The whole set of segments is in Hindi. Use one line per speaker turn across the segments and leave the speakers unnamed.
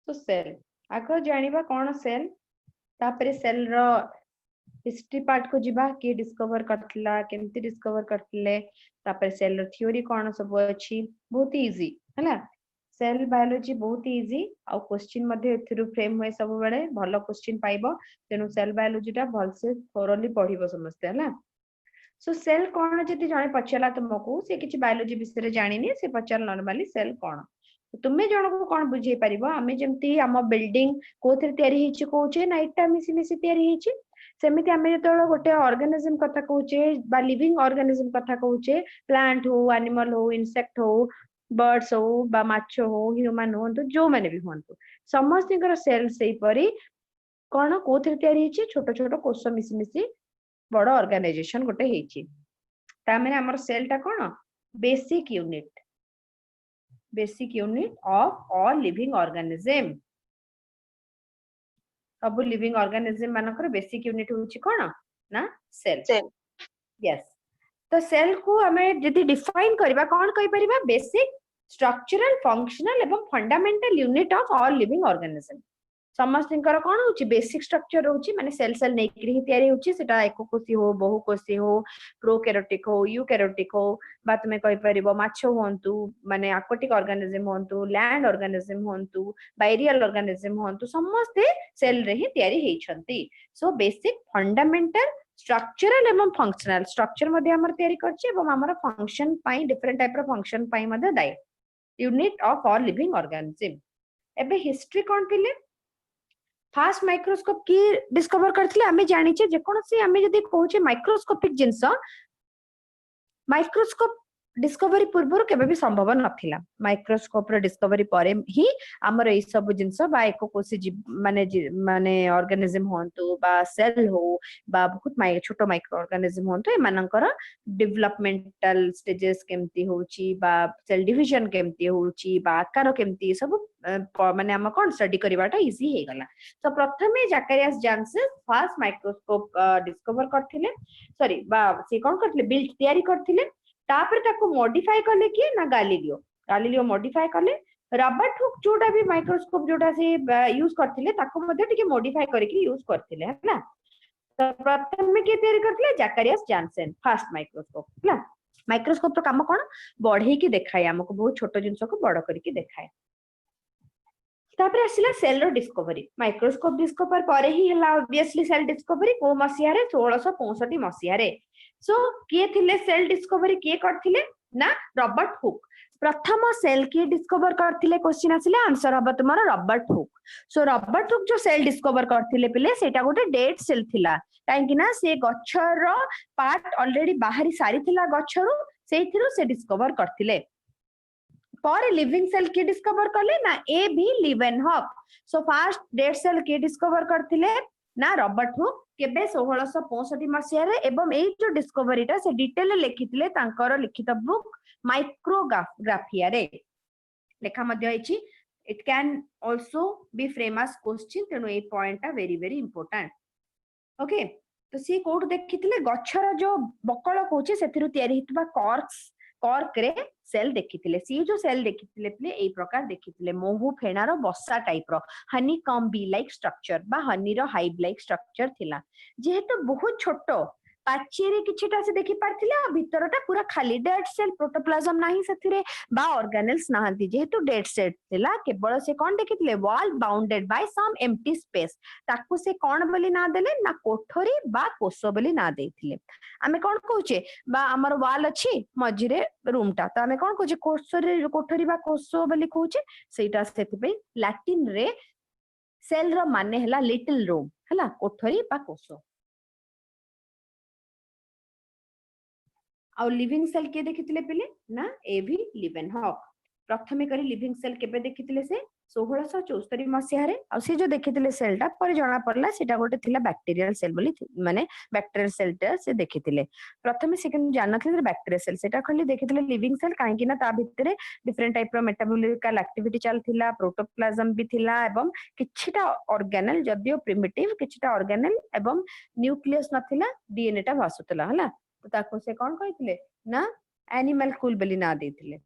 तो सेल आग जानिबा कौन सेल तापरे सेल रो हिस्ट्री पार्ट को जिबा के डिस्कवर करथिला केमती डिस्कवर करथिले तापरे सेल रो थ्योरी कौन सब अछि बहुत इजी हैला सेल बायोलॉजी बहुत इजी आ क्वेश्चन मध्ये एथिरु फ्रेम होय सब बेले भलो क्वेश्चन पाइबो तेनु सेल बायोलॉजी टा भल से थोरली पढिबो समझते हैला सो सेल कौन जति जणे पचला तुमको से किछि बायोलॉजी विषय रे जानिनी से पचल नॉर्मली सेल कौन तुम्हें जण को कौन बुझे परिबो आमे जेमती हम बिल्डिंग कोथि तयारी हिची कोचे ना इटा मिसी मिसी तयारी हिची सेमिति आमे जतोळ गोटे ऑर्गेनिज्म कथा कहूचे बा लिविंग ऑर्गेनिज्म कथा कहूचे प्लांट हो एनिमल हो इंसेक्ट हो बर्ड्स हो बा माछ हो ह्यूमन हो तो जो माने भी होंतु समस्तिकर सेल सेही परी कोन कोथि तयारी हिची छोटो छोटो कोष मिसी मिसी बड़ ऑर्गेनाइजेशन गोटे हेची ता माने हमर सेल टा कोन basic unit of all living organism सब लिविंग ऑर्गेनिज्म मानकर बेसिक यूनिट होची कोन ना सेल यस तो सेल को हमें यदि डिफाइन करबा कोन कहि परिबा बेसिक स्ट्रक्चरल फंक्शनल एवं fundamental unit of all living organism समस्तिंकर कोन होची बेसिक स्ट्रक्चर होची माने सेल नेकरी ही तयारी होची सेटा एकोकोसी हो बहुकोसी हो प्रोकैरियोटिक हो यूकैरियोटिक हो बा तमे कहि परिबो माछ होंतु माने एक्वाटिक ऑर्गेनिज्म होंतु लैंड ऑर्गेनिज्म होंतु बायरियल ऑर्गेनिज्म होंतु समस्त सेल रे ही तयारी हेछंती सो बेसिक फंडामेंटल स्ट्रक्चरल एवं फंक्शनल स्ट्रक्चर मध्ये हमर तयारी करछि एवं हमर फंक्शन पाई डिफरेंट टाइप रो फंक्शन पाई मध्ये दाय unit of all living organism एबे हिस्ट्री कोन पिले फास्ट माइक्रोस्कोप की डिस्कवर करथिले हमें जानि छे जे कोन से हमें यदि कहूचे माइक्रोस्कोपिक जिंस माइक्रोस्कोप डिस्कवरी पूर्व केबे भी संभव नथिला माइक्रोस्कोप रो डिस्कवरी परे ही हमर ए सब जिंस बा एकोकोसी माने माने ऑर्गेनिज्म होंतु बा सेल हो बा बहुत छोटो माइक्रो ऑर्गेनिज्म होंतु ए मानकर डेवलपमेंटल स्टेजेस केमती होची बा सेल डिवीजन केमती होची बा आकार केमती सब माने हम कोन स्टडी करबाटा इजी हे गला तो प्रथमे जैकरियास जानसन फास्ट माइक्रोस्कोप डिस्कवर करथिले सॉरी बा से कोन करथिले बिल्ड तयारी करथिले तापर ताको मॉडिफाई करले कि ना गालिलियो मॉडिफाई करले रॉबर्ट हुक जोटा भी माइक्रोस्कोप जोटा से यूज करथिले ताको मध्ये टिके मॉडिफाई करके यूज करथिले हैला तो प्रथम में के तयारी करथिले जैकरियास जानसन फास्ट माइक्रोस्कोप हैला माइक्रोस्कोप तो काम कोन बढ़े की देखाय हमको बहुत छोटो जिंस को बड़ करके देखाय तापर आसिला cell row discovery microscope discover परे ही हला ऑब्वियसली सेल डिस्कवरी को मसिया रे 1665 मसिया रे सो के थिले सेल डिस्कवरी के करथिले ना रॉबर्ट हुक प्रथम सेल के डिस्कवर करथिले क्वेश्चन आसिला आंसर हबा तुमार Robert Hooke so Robert Hooke जो सेल डिस्कवर करथिले पिले सेटा गोटे डेड सेल थिला काहे कि ना से गच्छर पार्ट ऑलरेडी बाहरी सारी थिला गच्छरु सेथिरु से डिस्कवर करथिले पर लिविंग सेल के डिस्कवर करले ना ए भी लीवेनहॉक सो फास्ट डेड सेल के डिस्कवर करथिले ना रॉबर्ट हुक केबे 1665 मसिया रे एवं ए जो डिस्कवरीटा से डिटेल लिखिथिले तांकर लिखित बुक माइक्रोग्राफिया रे लेखा मध्ये आइछि it can also be frame as question तेनो ए पॉइंट आ वेरी वेरी इंपोर्टेंट ओके तो सी कोड देखिथिले गच्छर जो बकळ कोचे सेथिरु तयारी हितबा कॉर्क रे सेल देखिथिले सी जो सेल देखिथिले प्ले ए प्रकार देखिथिले मोहु फेणार बसा टाइप रो हनी कॉम बी लाइक स्ट्रक्चर बा हनी रो हाइव लाइक स्ट्रक्चर थिला जेहेतु बहुत छोटो पाचेरी किछटा से देखि पारथिले भितरटा पूरा खाली डेड सेल प्रोटोप्लाज्म नाही सथिरे बा ऑर्गेनेल्स नाहंती जेहेतु डेड सेल थिला केवल से कोन देखिथिले wall bounded by some empty space ताकू से कोन बोली ना देले ना कोठरी बा कोसो बोली ना देथिले आमे कोन कहूचे बा हमर वॉल अछि मझिरे रूमटा तो आमे कोन कहूचे कोठरी बा कोसो बोली कहूचे सेटा सेति पे लैटिन रे सेल रो माने हला लिटिल रूम हला कोठरी बा कोसो और लिविंग सेल के देखिथिले पिले ना ए भी लीवेनहॉक प्रथमे करी लिविंग सेल केबे देखिथिले से 1674 मसिया रे और से जो देखिथिले सेलटा पर जणा पड़ला सेटा गोटे थिला बैक्टीरियल सेल बोली माने बैक्टीरियल सेलटा से देखिथिले प्रथमे सेकंड जानथिले बैक्टीरियल सेल सेटा खाली देखिथिले लिविंग सेल काहे कि ना ता भितरे डिफरेंट टाइप रो मेटाबॉलिकल एक्टिविटी चलथिला प्रोटोप्लाज्म भी थिला एवं किछटा ऑर्गेनेल जदियो प्रिमिटिव किछटा ऑर्गेनेल एवं न्यूक्लियस नथिला डीएनए टा भासुतला हला तो ताको से कोन कहिथिले ना एनिमल कूल बोली ना देथिले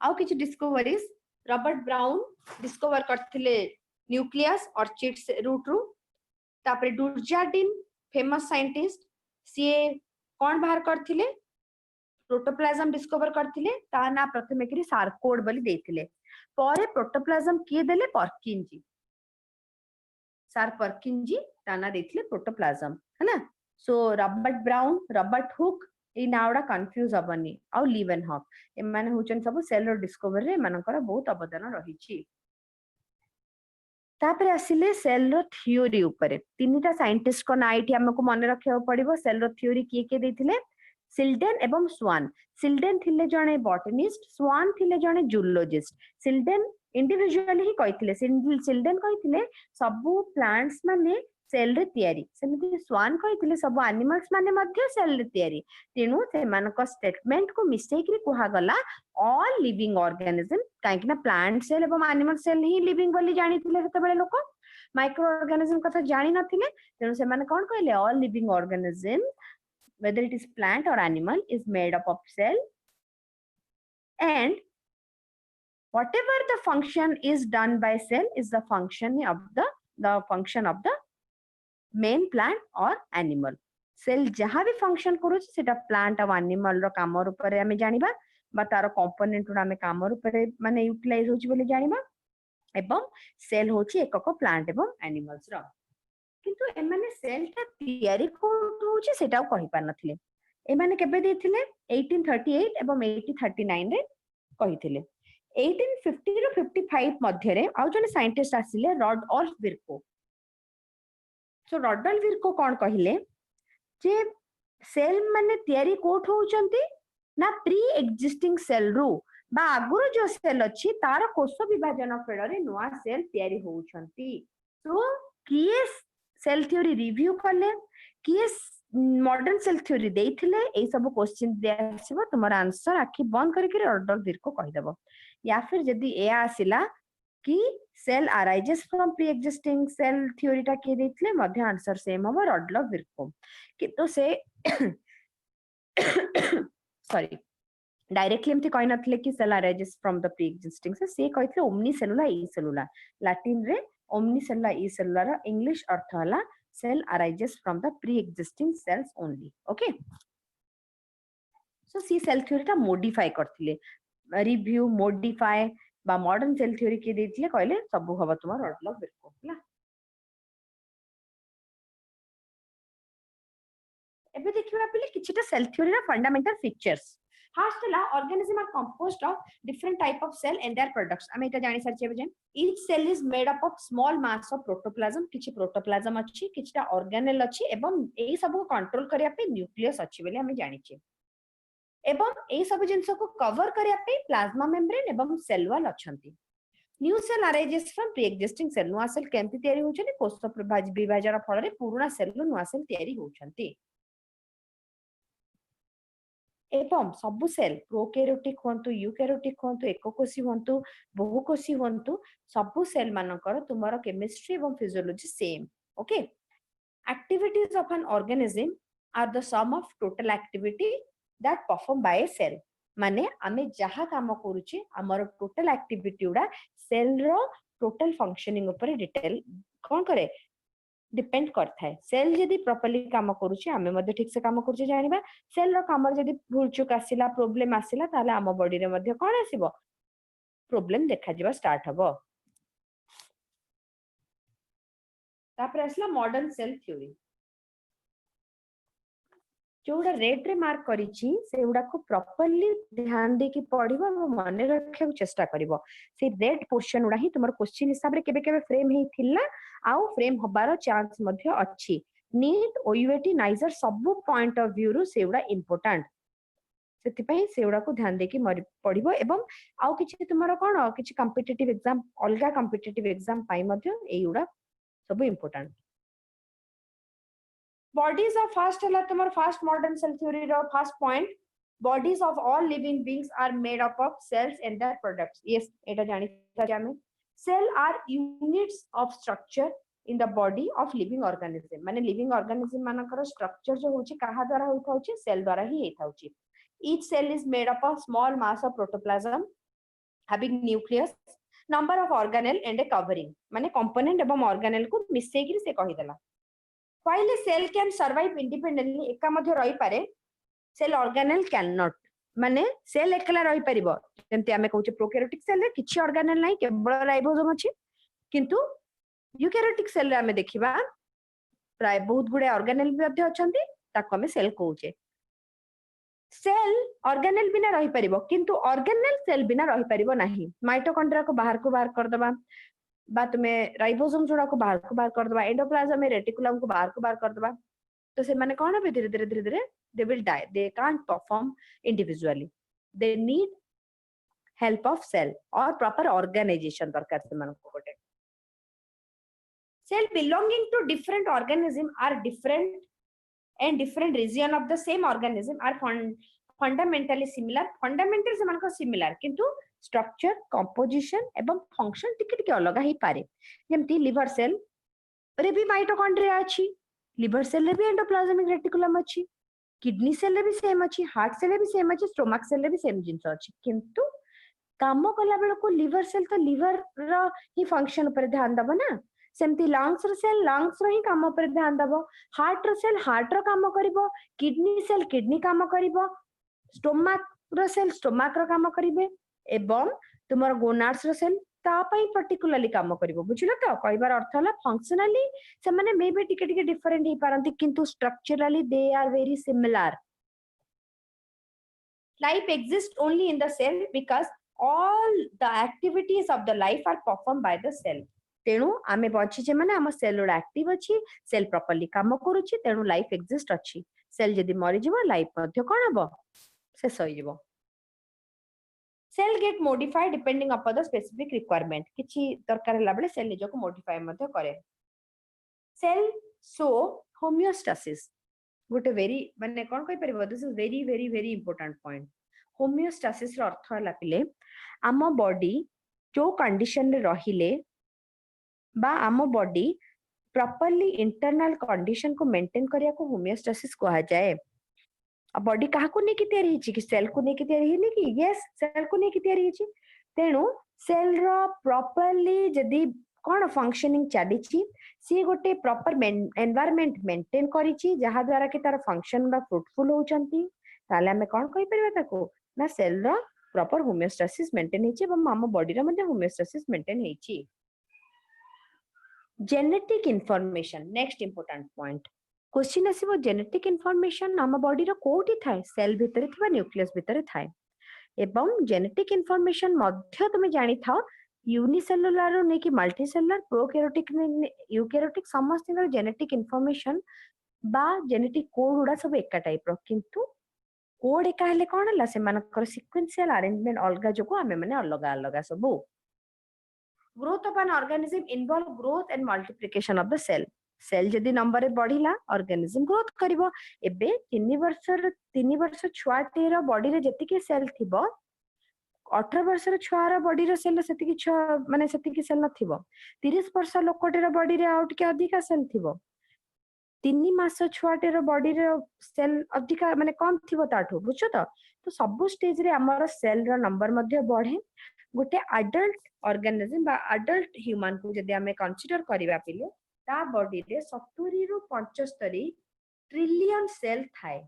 आउ किछि डिस्कवरीज रॉबर्ट ब्राउन डिस्कवर करथिले न्यूक्लियस ऑर्चिड रूट रू तापर डुर्जार्डिन फेमस साइंटिस्ट सी कौन बाहर करथिले प्रोटोप्लाज्म डिस्कवर करथिले ता ना प्रथमे करी सार्कोड बोली देथिले परे प्रोटोप्लाज्म किए देले पर्किन जी सार पर्किन जी ता ना देथिले प्रोटोप्लाज्म है ना so Robert Brown Robert Hooke ए नाउडा कंफ्यूज हबनी आ लीवन हॉक ए माने होचन सब सेल रो डिस्कवरी रे मानकर बहुत अवदान रहिछि तापर आसिले सेल रो थ्योरी ऊपर तीनटा साइंटिस्ट को नाइट हमको मन रखियो पड़िबो सेल रो थ्योरी किए देथिले सिल्डेन एवं स्वान सिल्डेन थिले जणे बॉटनिस्ट स्वान थिले जणे जूलॉजिस्ट सिल्डेन इंडिविजुअली ही कहिथिले सिल्डेन कहिथिले सब प्लांट्स माने सेल रे तयारी सेमिति स्वान कहिथिले सब एनिमल्स माने मध्य सेल रे तयारी तेनु सेमानक स्टेटमेंट को मिसै कि कुहा गला ऑल लिविंग ऑर्गेनिज्म काहे ना प्लांट सेल एवं एनिमल सेल ही लिविंग बोली जानिथिले सेते बेले लोक माइक्रो ऑर्गेनिज्म कथा जानि नथिले तेनु सेमाने कोन कहले all living organism whether it is plant or animal is made up of cell and whatever the function is done by cell is the function of the main plant or animal cell jaha भी function करूछ सेटा plant और animal रो काम ऊपर हमें जानिबा बा तार कंपोनेंट उडा हमें काम ऊपर माने यूटिलाइज होची बोली जानिबा एवं सेल होची एकक प्लांट एवं एनिमल्स रो किंतु एमाने सेल ता तयारी कोट होची सेटाও कहि पार नथिले एमाने केबे देथिले 1838 एवं 1839 रे कहिथिले 1850 रो 55 मध्य रे आउ जने साइंटिस्ट आसिले रॉडोल्फ विर्को सो रॉडोल्फ विर्को कोन कहिले जे सेल माने तयारी कोट होचंती ना प्री एग्जिस्टिंग सेल रू बा आगुरो जो सेल अछि तार कोष विभाजन फेडरे नुआ सेल तयारी होचंती सो किए सेल थ्योरी रिव्यू करले किए मॉडर्न सेल थ्योरी देथिले ए सब क्वेश्चन दे आसीबो तुमर आंसर आखि बंद करके रॉडोल्फ विर्को कहि देबो या फिर जदी ए आसिला कि cell arises from pre existing cell theory टा के देथिले मध्य आंसर सेम हो रॉडोल्फ विर्को किंतु से सॉरी डायरेक्टली एमती कहि नथिले कि cell arises from the pre existing से कहितले ओमनी सेलुला ई सेलुला लैटिन रे ओमनी सेलुला ई सेलुला इंग्लिश अर्थ हला cell arises from the pre-existing cells only okay so see cell theory ta modify करथिले review modify बा modern cell theory के देथिले कहले सब हबा तुम रॉडोल्फ विर्को हला एबे देखिबा पहिले किछटा सेल थ्योरी रा fundamental features First la organism are composed of different type of cell and their products ame eta jani sarche bejen each cell is made up of small mass of protoplasm kichi protoplasm achi kichita organelle achi ebom ei sabu control kariya pe nucleus achi beli ame janiche ebom ei sabu jinso ko cover kariya pe plasma membrane ebom cell wall achanti new cell arises from pre existing cell nuwa cell kemti tiyari hochani कोष विभाजन फल रे पुराना सेल नु nuwa cell tiyari होचंती एवं सबु सेल प्रोकैरियोटिक होंतु यूकैरियोटिक होंतु एककोषी होंतु बहुकोषी होंतु सबु सेल मानकर तुमरो केमिस्ट्री एवं physiology same okay activities of an organism are the sum of total activity that perform by a cell माने आमे जहा काम करूची हमर टोटल एक्टिविटी उडा सेल रो टोटल फंक्शनिंग ऊपर डिटेल कोन करे डिपेंड करता है सेल जदी प्रॉपर्ली काम करूची हमें मध्ये ठीक से काम करूची जानिबा सेल रो काम जदी भूल चुक आसिला प्रॉब्लम आसिला ताले हम बॉडी रे मध्ये कोन आसीबो प्रॉब्लम देखा जिबा स्टार्ट हबो तापर आसला मॉडर्न सेल थ्योरी जोड़ा रेड रे मार्क करिछि सेउडा को प्रॉपर्ली ध्यान दे कि पढिबो और माने रखे चेष्टा करिवो से रेड पोर्शन उडा ही तुमर क्वेश्चन हिसाब रे केबे केबे फ्रेम ही थिला आउ फ्रेम हबार चांस मध्ये अछि नीट ओयूएटी नाइजर सब पॉइंट ऑफ व्यू रु सेउडा इंपोर्टेंट सेति पई सेउडा को ध्यान दे कि पढिबो एवं आउ किछि तुमर कोन किछि कॉम्पिटिटिव एग्जाम अलगा कॉम्पिटिटिव एग्जाम पाई मध्ये एउडा सब important bodies of first hela tumar first modern cell theory ro first point bodies of all living beings are made up of cells and their products yes eta jani ame cell are units of structure in the body of living organism mane living organism manakar structure jo hochi kaha dwara hoithauchi cell dwara hi heithauchi each cell is made up of small mass of protoplasm having nucleus, number of organelle and a covering माने component एवं organelle को मिसै कि से कहि देला. While a cell can survive independently एका मध्ये रहि पारे, cell organelle cannot. माने सेल एकला रहि परिबो जेंति आमे कहउचे प्रोकैरियोटिक सेल रे किछि ऑर्गेनेल नाही केवल राइबोसोम अछि, किंतु यूकैरियोटिक सेल रे आमे देखिबा प्राय बहुत गुडे ऑर्गेनेल मध्ये अछंती ताको आमे सेल कहउचे. सेल ऑर्गेनेल बिना रहि परिबो किंतु ऑर्गेनेल सेल बिना रहि परिबो नाही. माइटोकॉन्ड्रिया को बाहर कर दबा बा तुमे राइबोसोम जोड़ा को बाहर कर दबा, एंडोप्लाज्म में रेटिकुलम को बाहर कर दबा, तो से माने कोन धीरे धीरे they will die, they can't perform individually, they need help of cell or proper organization दरकार से माने को गोटे. Cell belonging to different organism are different and different region of the same organism are fundamentally similar. Fundamental से मानको similar किंतु structure, composition एवं function टिके अलग ही पारे. जेमती liver cell रे भी माइटोकॉन्ड्रिया अछि, liver cell रे भी एंडोप्लाज्मिक रेटिकुलम अछि, किडनी सेल रे भी सेम अछि, हार्ट सेल रे भी सेम अछि, स्टोमक सेल रे भी सेम जिंस अछि, किंतु काम कला बेल को लिवर सेल तो लिवर रो ही फंक्शन पर ध्यान दबो ना, सेमती लंग्स रो सेल लंग्स रो ही काम पर ध्यान दबो, हार्ट रो सेल हार्ट रो काम करिवो, किडनी सेल किडनी काम करिवो, स्टोमक रो सेल स्टोमक रो काम करिवे एवं तुमर गोनाड्स रो सेल ता पई पर्टिकुलरली काम करिवो. बुझिलो तो कहबार अर्थ हला फंक्शनली से माने मे बी टिके टिके डिफरेंट ही पारंती किंतु structurally they are very similar. Life exists only in the cell because all the activities of the life are performed by the cell. तेणु आमे बचिचे माने आम सेल रोड एक्टिव अछि, सेल प्रॉपर्ली काम करूछि, तेणु लाइफ एक्जिस्ट अछि. सेल जदी मरि जिवो लाइफ मध्ये कोन हबो शेष होई जिवो. Cell get modified depending upon the specific requirement. किछि दरकार हला बेले सेल निजो को मॉडिफाई मध्ये करे. सेल सो होमियोस्टासिस गोटे वेरी माने कोन कहि परिबो, this is very very very important point. Homeostasis रो अर्थ हला पिले आम बॉडी जो कंडीशन रे रहिले बा आम बॉडी प्रॉपर्ली इंटरनल कंडीशन को मेंटेन करिया को होमियोस्टासिस कहा जाए. बॉडी कहा को नेकी तयारी हिची कि सेल को नेकी तयारी हिनी कि यस सेल को नेकी तयारी हिची. तेणु सेल रो प्रॉपर्ली जदी कोन फंक्शनिंग चाली छी सी गोटे प्रॉपर एनवायरनमेंट मेंटेन करी छी जहा द्वारा कि तार फंक्शन बा फ्रूटफुल होचंती, ताले हमें कोन कहि परबा ताको ना सेल रो प्रॉपर होमियोस्टासिस मेंटेन हिची बा हम बॉडी रो मध्ये होमियोस्टासिस मेंटेन हिची. Genetic information next important point. Question आसीबो जेनेटिक इनफॉरमेशन हम बॉडी रो कोठी थाए, सेल भितरे थिबा न्यूक्लियस भितरे थाए एवं जेनेटिक इनफॉरमेशन मध्य तुमे जानि थाओ यूनिसेलुलर ने कि मल्टीसेलुलर प्रोकैरियोटिक ने यूकैरियोटिक समस्त जेनेटिक इनफॉरमेशन बा जेनेटिक कोड उडा सब एका टाइप रो, किंतु कोड एका हेले कोन हला से मानकर सीक्वेंशियल अरेंजमेंट अलगा जोको हमें माने अलगा अलगा सबो. Growth of an organism involve growth and multiplication of the cell. Cell जदी नंबर रे बढ़िला ऑर्गेनिज्म ग्रोथ करिवो. एबे 3 वर्ष छुआटे रो बॉडी रे जति के सेल थिबो 18 वर्ष रो छुआ रो बॉडी रो सेल सेति कि माने सेति कि सेल नथिबो. 30 वर्ष लोकटे रो बॉडी रे आउट के अधिका सेल थिबो. 3 मास छुआटे रो बॉडी रे सेल अधिका माने कम थिबो ताठो. बुझछो तो सब स्टेज रे हमर सेल रो नंबर मध्ये बढ़े. गोटे अडल्ट ऑर्गेनिज्म बा अडल्ट ह्यूमन को जदी हमें कंसीडर करिवा पिले ता बॉडी रे 70 रु 75 ट्रिलियन सेल थाए.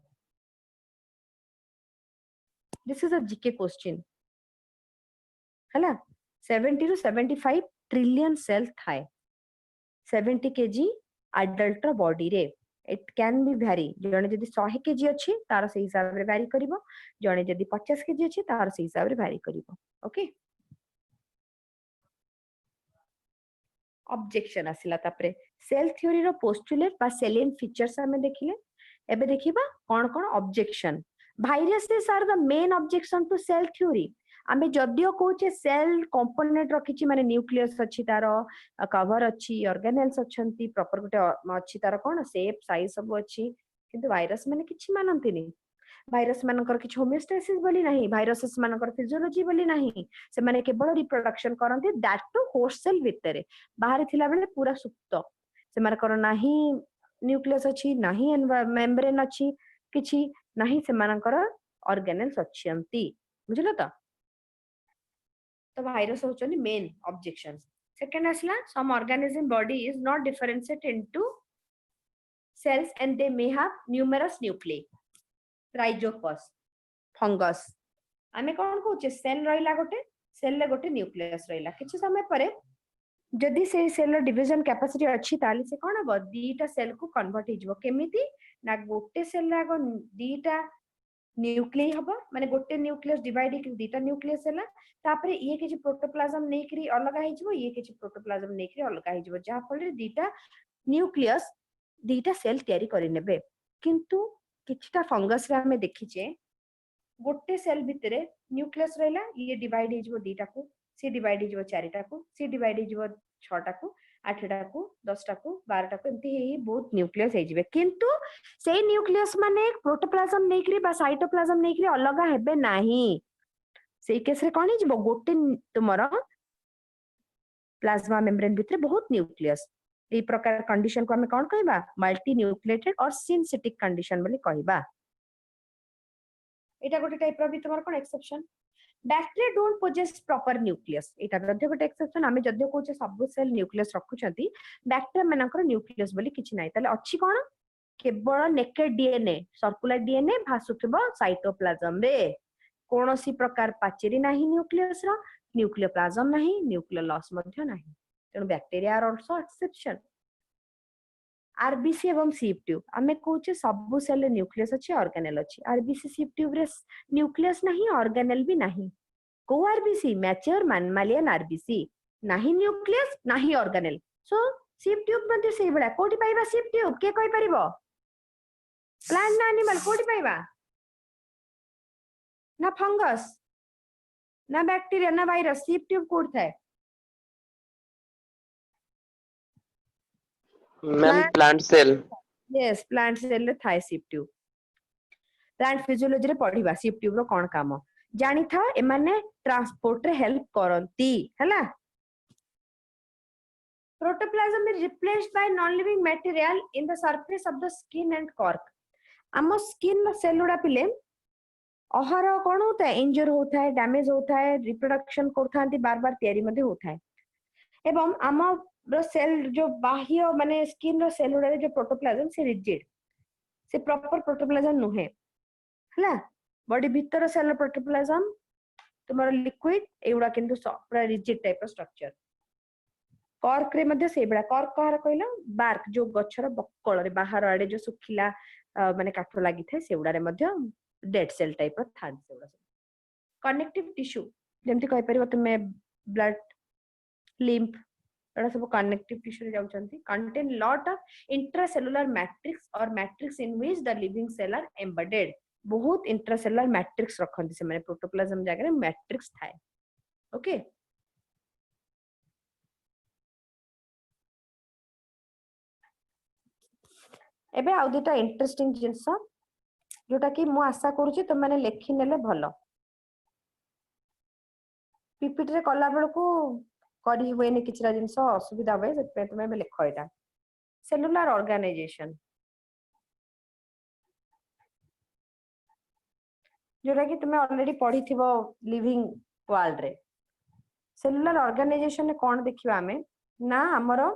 This is a GK question हला. 70 रु 75 ट्रिलियन सेल थाए 70 केजी अडल्ट रो बॉडी रे. It can be very. जने जदी 100 केजी अछि तार से हिसाब रे वेरी करिवो, जने जदी 50 केजी अछि तार से हिसाब रे वेरी करिवो. ओके. ऑब्जेक्शन आसिला तापरे सेल थ्योरी रो पोस्टुलेट बा सेलियन फीचर्स हमें देखिले. एबे देखिबा कोन कोन objection. Viruses are the main objection to cell theory. आमे जदियो कहूचे सेल कंपोनेंट रखिची माने न्यूक्लियस अछि तारो कवर अछि ऑर्गेनेल्स अछंती प्रॉपर गोटे अछि तारो कोन शेप साइज सब अछि, किंतु वायरस माने किछि मानंतिनी. भाइरस मानकर किछ होमियोस्टेसिस बोली नाही, भाइरसेस मानकर फिजियोलॉजी बोली नाही. से माने केवल रिप्रोडक्शन करंती दैट टू होस्ट सेल भितरे. बाहर थिला बेले पूरा सुप्त. से मानकर नाही न्यूक्लियस अछि नाही मेम्ब्रेन अछि किछि नाही, से मानकर ऑर्गेनेल्स अछंती. बुझलो त. तो भाइरस होचनी मेन ऑब्जेक्शन। सेकंड आसला some organism body is not differentiated into cells and they may have numerous nuclei। rhizopus fungus आमे कोन कहूचे सेल रहिला गोटे सेल ले गोटे न्यूक्लियस रहिला किछि समय परे जदि से सेल डिवीजन कैपेसिटी अछि ताली से कोन हबो दीटा सेल को कन्वर्ट हिजबो केमिति ना गोटे सेल लागो दीटा न्यूक्लियस हबो माने गोटे न्यूक्लियस डिवाइड कि दीटा न्यूक्लियस हैला तापरे ये किछि प्रोटोप्लाज्म नेकरी अलगा हिजबो ये किछि प्रोटोप्लाज्म नेकरी अलगा हिजबो जा फल दीटा न्यूक्लियस दीटा सेल तयारी करि नेबे किंतु किछटा फंगस रे हमें देखिचे गोटे सेल भितरे न्यूक्लियस रहला ये डिवाइड हिजबो दीटा को सी डिवाइड हिजबो चारिटा को सी डिवाइड हिजबो छटा को आठटा को 10टा को 12टा को एमती हे बहुत न्यूक्लियस हे जिवे किंतु से न्यूक्लियस माने प्रोटोप्लाज्म नेकरी बा साइटोप्लाज्म नेकरी अलगा हेबे नाही से केस रे कोन हिजबो गोटे तुमरो प्लाज्मा मेम्ब्रेन भितरे बहुत न्यूक्लियस ए प्रकार कंडीशन को हमें कोन कहबा मल्टी न्यूक्लिएटेड और सिंथेटिक कंडीशन बोली कहबा एटा गोटे टाइप रो भी तमर कोन exception bacteria don't possess proper nucleus एटा मध्ये गोटे एक्सेप्शन हमें जद्य कहूचे सब सेल न्यूक्लियस रखुचंती बैक्टीरिया मानकर न्यूक्लियस बोली किछि नाही ताले अछि कोन केवल नेकेड डीएनए सर्कुलर डीएनए भासुथबो साइटोप्लाज्म रे कोनोसी प्रकार पाचेरी नाही न्यूक्लियस रो न्यूक्लियोप्लाज्म नाही न्यूक्लियर लॉस मध्ये नाही तेणु bacteria are also exception RBC एवं सीप ट्यूब आमे कहूचे सब सेल न्यूक्लियस अछि ऑर्गेनेल अछि आरबीसी सीप ट्यूब रे न्यूक्लियस नाही ऑर्गेनेल भी नाही को आरबीसी मैच्योर मैमालियन आरबीसी नाही न्यूक्लियस नाही ऑर्गेनेल सो सीप ट्यूब मध्ये सेही बडा कोठी पाइबा सीप ट्यूब के कहि परिबो प्लांट ना एनिमल कोठी पाइबा ना फंगस ना बैक्टीरिया ना वायरस सीप ट्यूब कोठ थाए
ma'am plant cell
yes plant cell रे थाए सीप ट्यूब प्लांट फिजियोलॉजी रे पढिबा सीप ट्यूब रो कोन काम जानि था ए माने ट्रांसपोर्ट रे हेल्प करंती हला protoplasm is replaced by non living material in the surface of the skin and cork आम स्किन सेल उडा पिले अहर कोन होता है इंजर होता है डैमेज होता है रिप्रोडक्शन करथांती बार बार तयारी मध्ये होता है एवं आम रो सेल जो बाह्य माने स्किन रो सेल उडा जो प्रोटोप्लाज्म से रिजिड से प्रॉपर प्रोटोप्लाज्म नुहे हला बॉडी भीतर सेल प्रोटोप्लाज्म तुम्हारा लिक्विड एउडा किंतु पूरा rigid type of structure cork रे मध्ये से बडा कॉर्क कहार कहला बार्क जो गछर बक्कळ रे बाहर आडे जो सुखिला माने काठ लागि थे सेउडा रे मध्ये डेड सेल टाइप ऑफ थान सेउडा कनेक्टिव टिश्यू जेमति कहि परिबो तुमे ब्लड लिम्फ एडा सब कनेक्टिव टिश्यू रे जाउचंती contain lot of intracellular matrix और matrix in which the living cell are embedded बहुत इंट्रासेलुलर मैट्रिक्स रखंती से माने प्रोटोप्लाज्म जागा रे मैट्रिक्स थाए ओके एबे आउ दुटा इंटरेस्टिंग जिंस जोटा कि मु आशा करूची तुम माने लेखि नेले भलो पीपीटी रे कला बेल को करी होएनी किछरा जिंस असुविधा होए सेते तुमे बे लेखो एटा सेलुलर ऑर्गेनाइजेशन जोटा कि तुमे ऑलरेडी पढ़ी थिबो लिविंग वर्ल्ड रे सेलुलर ऑर्गेनाइजेशन ने कोन देखिबा हमें ना हमरो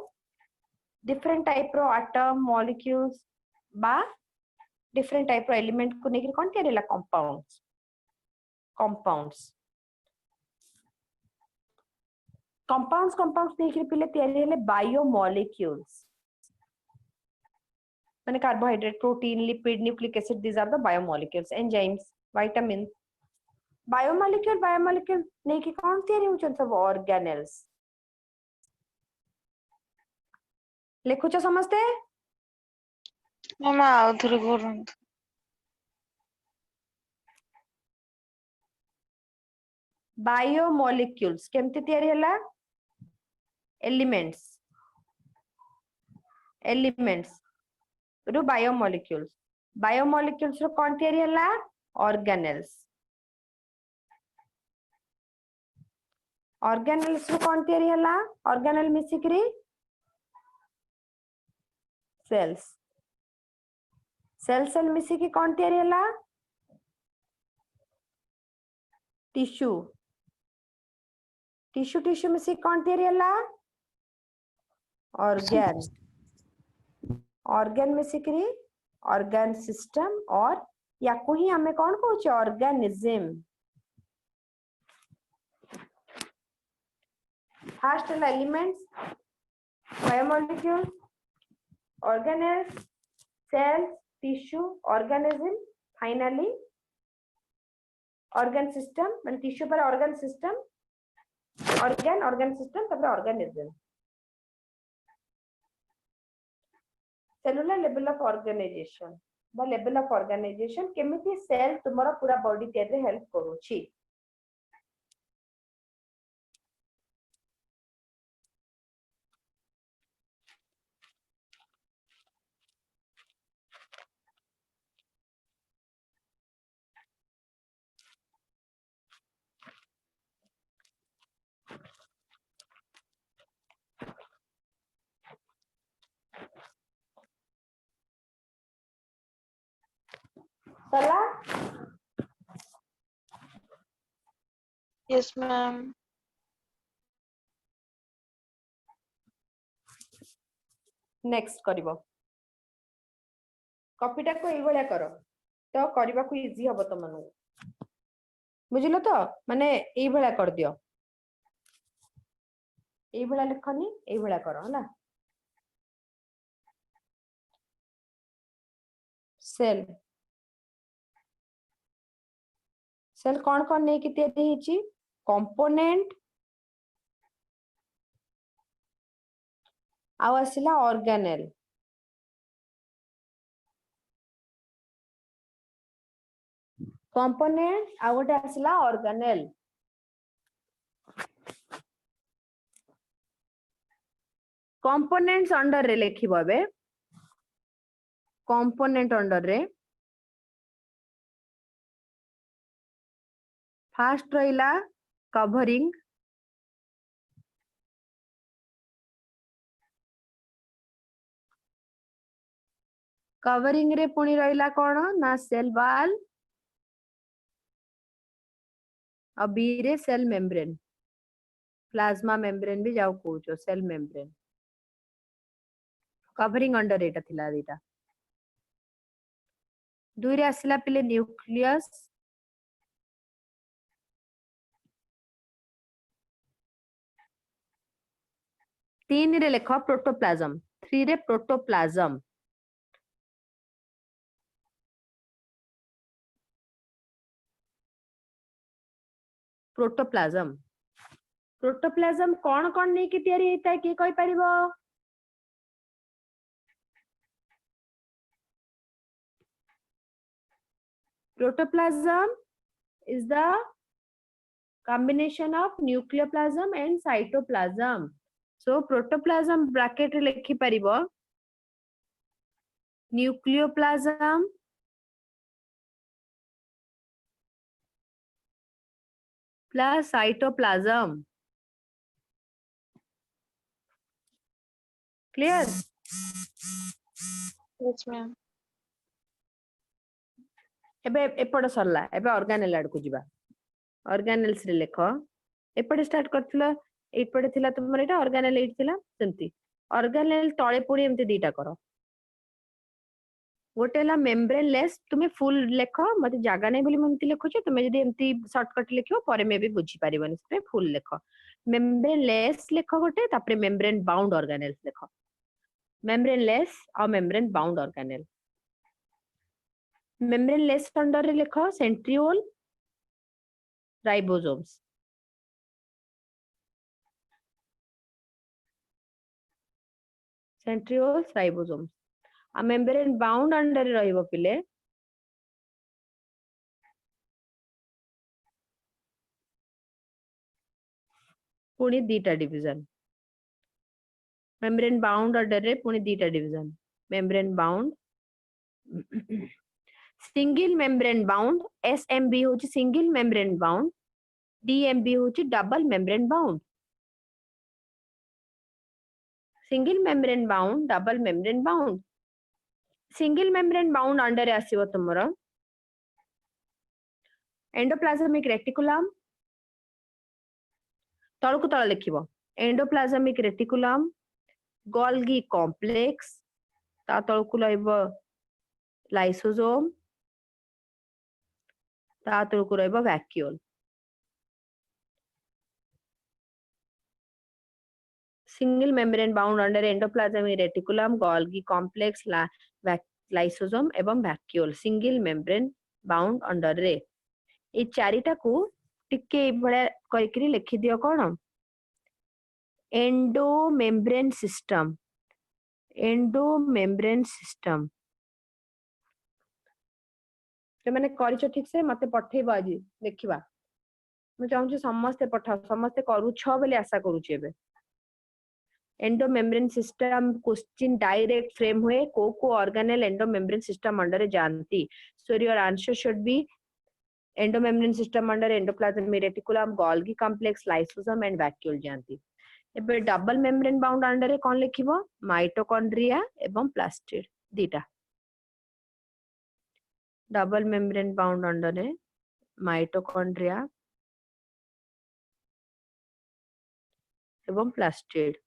डिफरेंट टाइप रो एटम मॉलिक्यूल्स बा डिफरेंट टाइप रो एलिमेंट को नेकी कोन तेरेला कंपाउंड्स कंपाउंड्स नेकी पिले तयारी हेले बायोमॉलिक्यूल्स माने carbohydrate protein lipid nucleic acid these are the biomolecules enzymes vitamin biomolecule नेकी कोन तयारी होचन सब ऑर्गेनेल्स लिखुछ समझते
मामा आउथरे करंत
बायोमॉलिक्यूल्स केमती तयारी हैला एलिमेंट्स रो बायोमॉलिक्यूल्स रो कोन तयारी हैला ऑर्गेनेल्स रो कोन तयारी हैला ऑर्गेनेल मिसिकरी सेल मिसिकी कोन तयारी हैला टिश्यू टिश्यू टिश्यू में से कौन तैयारी हला ऑर्गन ऑर्गन में से करी ऑर्गन सिस्टम और या को ही हमें कौन कहूछ organism first elements biomolecule organelles cells tissue organism finally organ system मान tissue पर organ system organ system तब organism cellular level of organization the level of organization केमिति cell तुम्हारा पूरा body तैयारी हेल्प करूची चला
Yes, ma'am.
नेक्स्ट करिवो कॉपीटा को एई भलिया करो तो करबा को इजी हबो त मनु बुझिलो तो माने एई भलिया कर दियो एई भलिया लिखनी एई भलिया करो हला सेल सेल कौन नहीं कि तैयारी हेची कंपोनेंट आउ आसिला ऑर्गेनेल कंपोनेंट आउ गोटे आसिला ऑर्गेनेल कंपोनेंट्स अंडर रे लिखिबो बे कंपोनेंट अंडर रे फास्ट रहिला कवरिंग कवरिंग रे पुणी रहिला कोन ना सेल वॉल और बी रे सेल मेम्ब्रेन प्लाज्मा मेम्ब्रेन भी जाऊ कहूचो सेल मेम्ब्रेन कवरिंग अंडर एटा थिला दीटा दुई रे आसिला पिले न्यूक्लियस तीन रे लेख प्रोटोप्लाज्म थ्री रे प्रोटोप्लाज्म प्रोटोप्लाज्म प्रोटोप्लाज्म कौन नहीं कि तैयारी होता है कि कोई परिबो protoplasm is the combination of nucleoplasm and cytoplasm so protoplasm bracket रे लिखि परिबो nucleoplasm plus cytoplasm clear
Yes, ma'am.
एबे एपड़ सरला एबे ऑर्गेनेल आड़ को जिबा ऑर्गेनेल्स रे लेखो एपड़े स्टार्ट करथिला एपड़े थिला तुमर एटा ऑर्गेनेल एट थिला सेमती ऑर्गेनेल तळे पुडी एमती दीटा करो गोटेला मेम्ब्रेन लेस तुमे फुल लेखो मते जागा नै बोली ममती लेखो छ तुमे जदी एमती शॉर्टकट लेखियो परे मे भी बुझी पारिबनी से फुल लेखो मेम्ब्रेन लेस लेखो गोटे तापरे मेम्ब्रेन बाउंड ऑर्गेनेल्स लेखो मेम्ब्रेन लेस और membrane bound organelle membrane less under रे लेखो सेंट्रियोल राइबोसोम्स सेंट्रियोल्स राइबोसोम्स आ मेम्ब्रेन बाउंड अंडर रे रहइबो पिले पुणी दीटा डिवीजन मेम्ब्रेन बाउंड अंडर रे पुणी दीटा division membrane bound single membrane bound SMB होची सिंगल मेम्ब्रेन बाउंड डीएमबी होची double membrane bound single membrane bound double membrane bound single membrane bound under आसीबो तुमरो endoplasmic reticulum तळकु तळ लिखिबो एंडोप्लाज्मिक रेटिकुलम गोल्गी कॉम्प्लेक्स ता तळकु लइबो लाइसोसोम ता तळकु रहइबो vacuole single membrane bound under endoplasmic reticulum golgi complex lysosome एवं vacuole single membrane bound under रे ए चारिटा को टिके भले करिकरी लिखि दियो कोन एंडोमेम्ब्रेन सिस्टम जे माने करिछ ठीक से मते पठेबो आज देखिबा मु चाहूँ समस्ते पठाओ समस्ते करू छ बोली आशा करू छी एबे endomembrane system question direct frame हुए को ऑर्गेनेल एंडोमेम्ब्रेन सिस्टम अंडर जानती so your answer should be endomembrane system under endoplasmic reticulum Golgi complex lysosome and vacuole जानती एबे डबल मेम्ब्रेन बाउंड अंडर कोन लिखिबो माइटोकॉन्ड्रिया एवं प्लास्टिड दीटा double membrane bound under mitochondria एवं प्लास्टिड